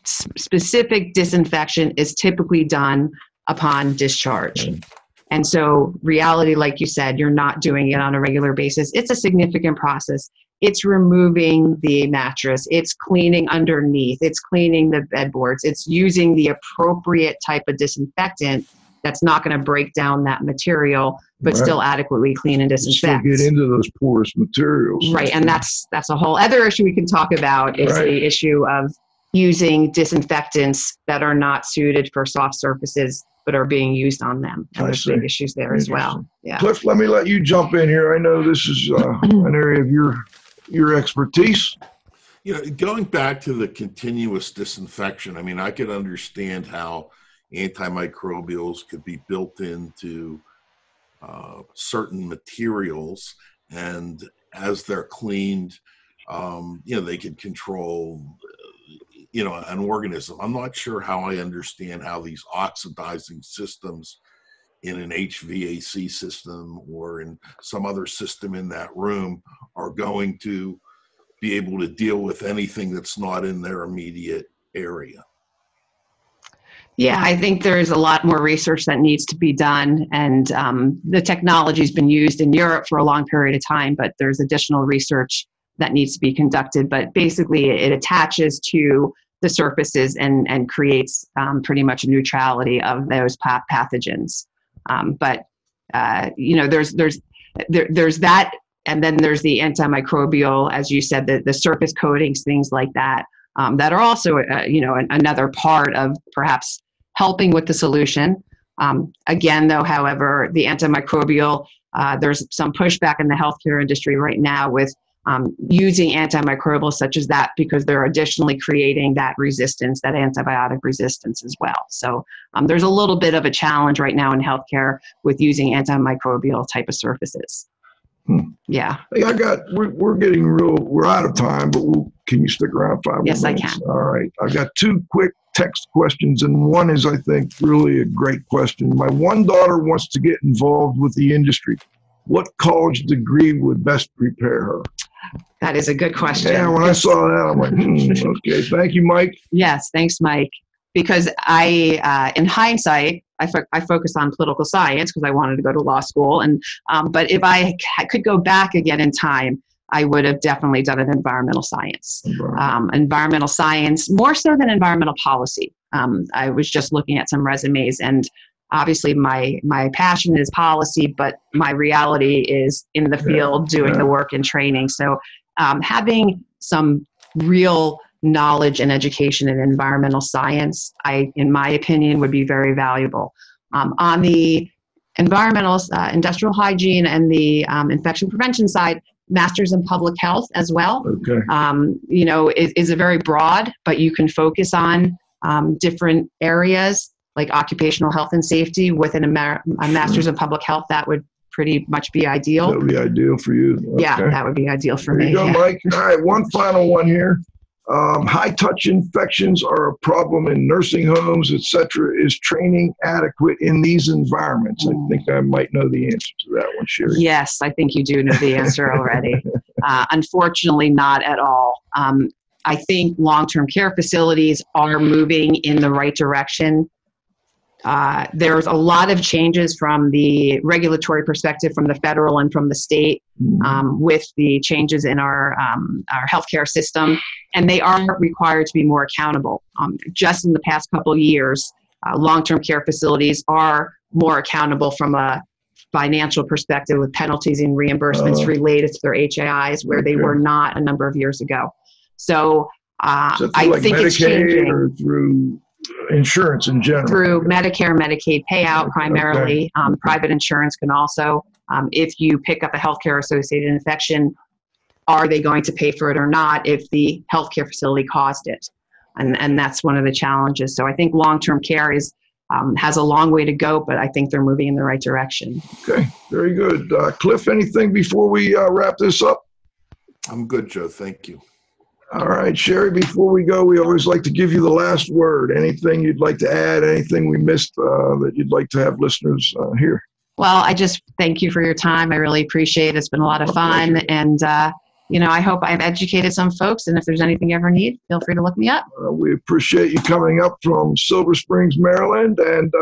specific disinfection is typically done upon discharge. And so reality, like you said, you're not doing it on a regular basis. It's a significant process. It's removing the mattress. It's cleaning underneath. It's cleaning the bedboards. It's using the appropriate type of disinfectant that's not going to break down that material, but Right. still adequately clean and disinfect. Still get into those porous materials. Right, and that's a whole other issue we can talk about, is Right. the issue of using disinfectants that are not suited for soft surfaces but are being used on them. And I there's see. big issues there as well. Yeah. Cliff, let me let you jump in here. I know this is an area of your expertise. You know, going back to the continuous disinfection, I mean, I could understand how antimicrobials could be built into certain materials, and as they're cleaned, you know, they can control, you know, an organism. I'm not sure how I understand how these oxidizing systems in an HVAC system or in some other system in that room are going to be able to deal with anything that's not in their immediate area. Yeah, I think there's a lot more research that needs to be done, and the technology's been used in Europe for a long period of time, but there's additional research that needs to be conducted. But basically, it attaches to the surfaces and creates pretty much a neutrality of those pathogens. You know, there's that, and then there's the antimicrobial, as you said, the surface coatings, things like that, that are also, you know, another part of perhaps helping with the solution. Again, though, however, the antimicrobial, there's some pushback in the healthcare industry right now with using antimicrobials such as that, because they're additionally creating that resistance, that antibiotic resistance as well. So there's a little bit of a challenge right now in healthcare with using antimicrobial type of surfaces. Yeah. Hey, we're out of time, but can you stick around 5 minutes? Yes, I can. All right. I've got 2 quick text questions, and one is, I think, really a great question. My one daughter wants to get involved with the industry. What college degree would best prepare her? That is a good question. Yeah, when I saw that, I'm like, okay. Thank you, Mike. Yes, thanks, Mike. Because in hindsight, I focused on political science because I wanted to go to law school. But if I could go back again in time, I would have definitely done an environmental science. Environmental science, more so than environmental policy. I was just looking at some resumes, and obviously my passion is policy, but my reality is in the field doing the work and training. So having some real knowledge and education in environmental science, in my opinion, would be very valuable. On the environmental, industrial hygiene and the infection prevention side, master's in public health as well. Okay. You know, is a very broad, but you can focus on different areas like occupational health and safety within a master's in public health. That would pretty much be ideal. That would be ideal for you. Okay. Yeah, that would be ideal for There me. you go, Yeah. Mike. All right, one final one here. High-touch infections are a problem in nursing homes, etc. Is training adequate in these environments? I think I might know the answer to that one, Shari. Yes, I think you do know the answer already. Unfortunately, not at all. I think long-term care facilities are moving in the right direction. There's a lot of changes from the regulatory perspective from the federal and from the state with the changes in our healthcare system, and they are required to be more accountable. Just in the past couple of years, long-term care facilities are more accountable from a financial perspective with penalties and reimbursements related to their HAIs, where they were not a number of years ago. So I think Medicaid, it's changing. or through insurance in general? Through Medicare, Medicaid payout primarily. Private insurance can also. If you pick up a healthcare associated infection, are they going to pay for it or not if the healthcare facility caused it? And that's one of the challenges. So I think long-term care is has a long way to go, but I think they're moving in the right direction. Okay, very good. Cliff, anything before we wrap this up? I'm good, Joe. Thank you. All right, Shari, before we go, we always like to give you the last word. Anything you'd like to add, anything we missed that you'd like to have listeners hear? Well, I just thank you for your time. I really appreciate it. It's been a lot of fun. And, I hope I've educated some folks. And if there's anything you ever need, feel free to look me up. We appreciate you coming up from Silver Springs, Maryland. And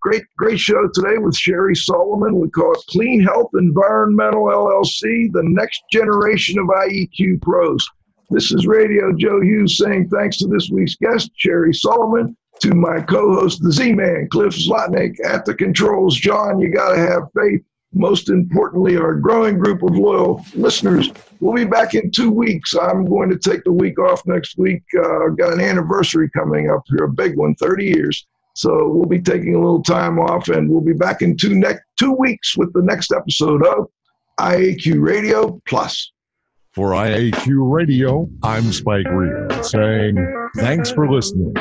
great show today with Shari Solomon. We call it CleanHealth Environmental, LLC, the next generation of IEQ pros. This is Radio Joe Hughes saying thanks to this week's guest, Shari Solomon, to my co-host, the Z-Man, Cliff Zlotnick, at the controls. John, you got to have faith. Most importantly, our growing group of loyal listeners. We'll be back in 2 weeks. I'm going to take the week off next week. I've got an anniversary coming up here, a big one, 30 years. So we'll be taking a little time off, and we'll be back in 2 weeks with the next episode of IAQ Radio Plus. For IAQ Radio, I'm Spike Reed saying thanks for listening.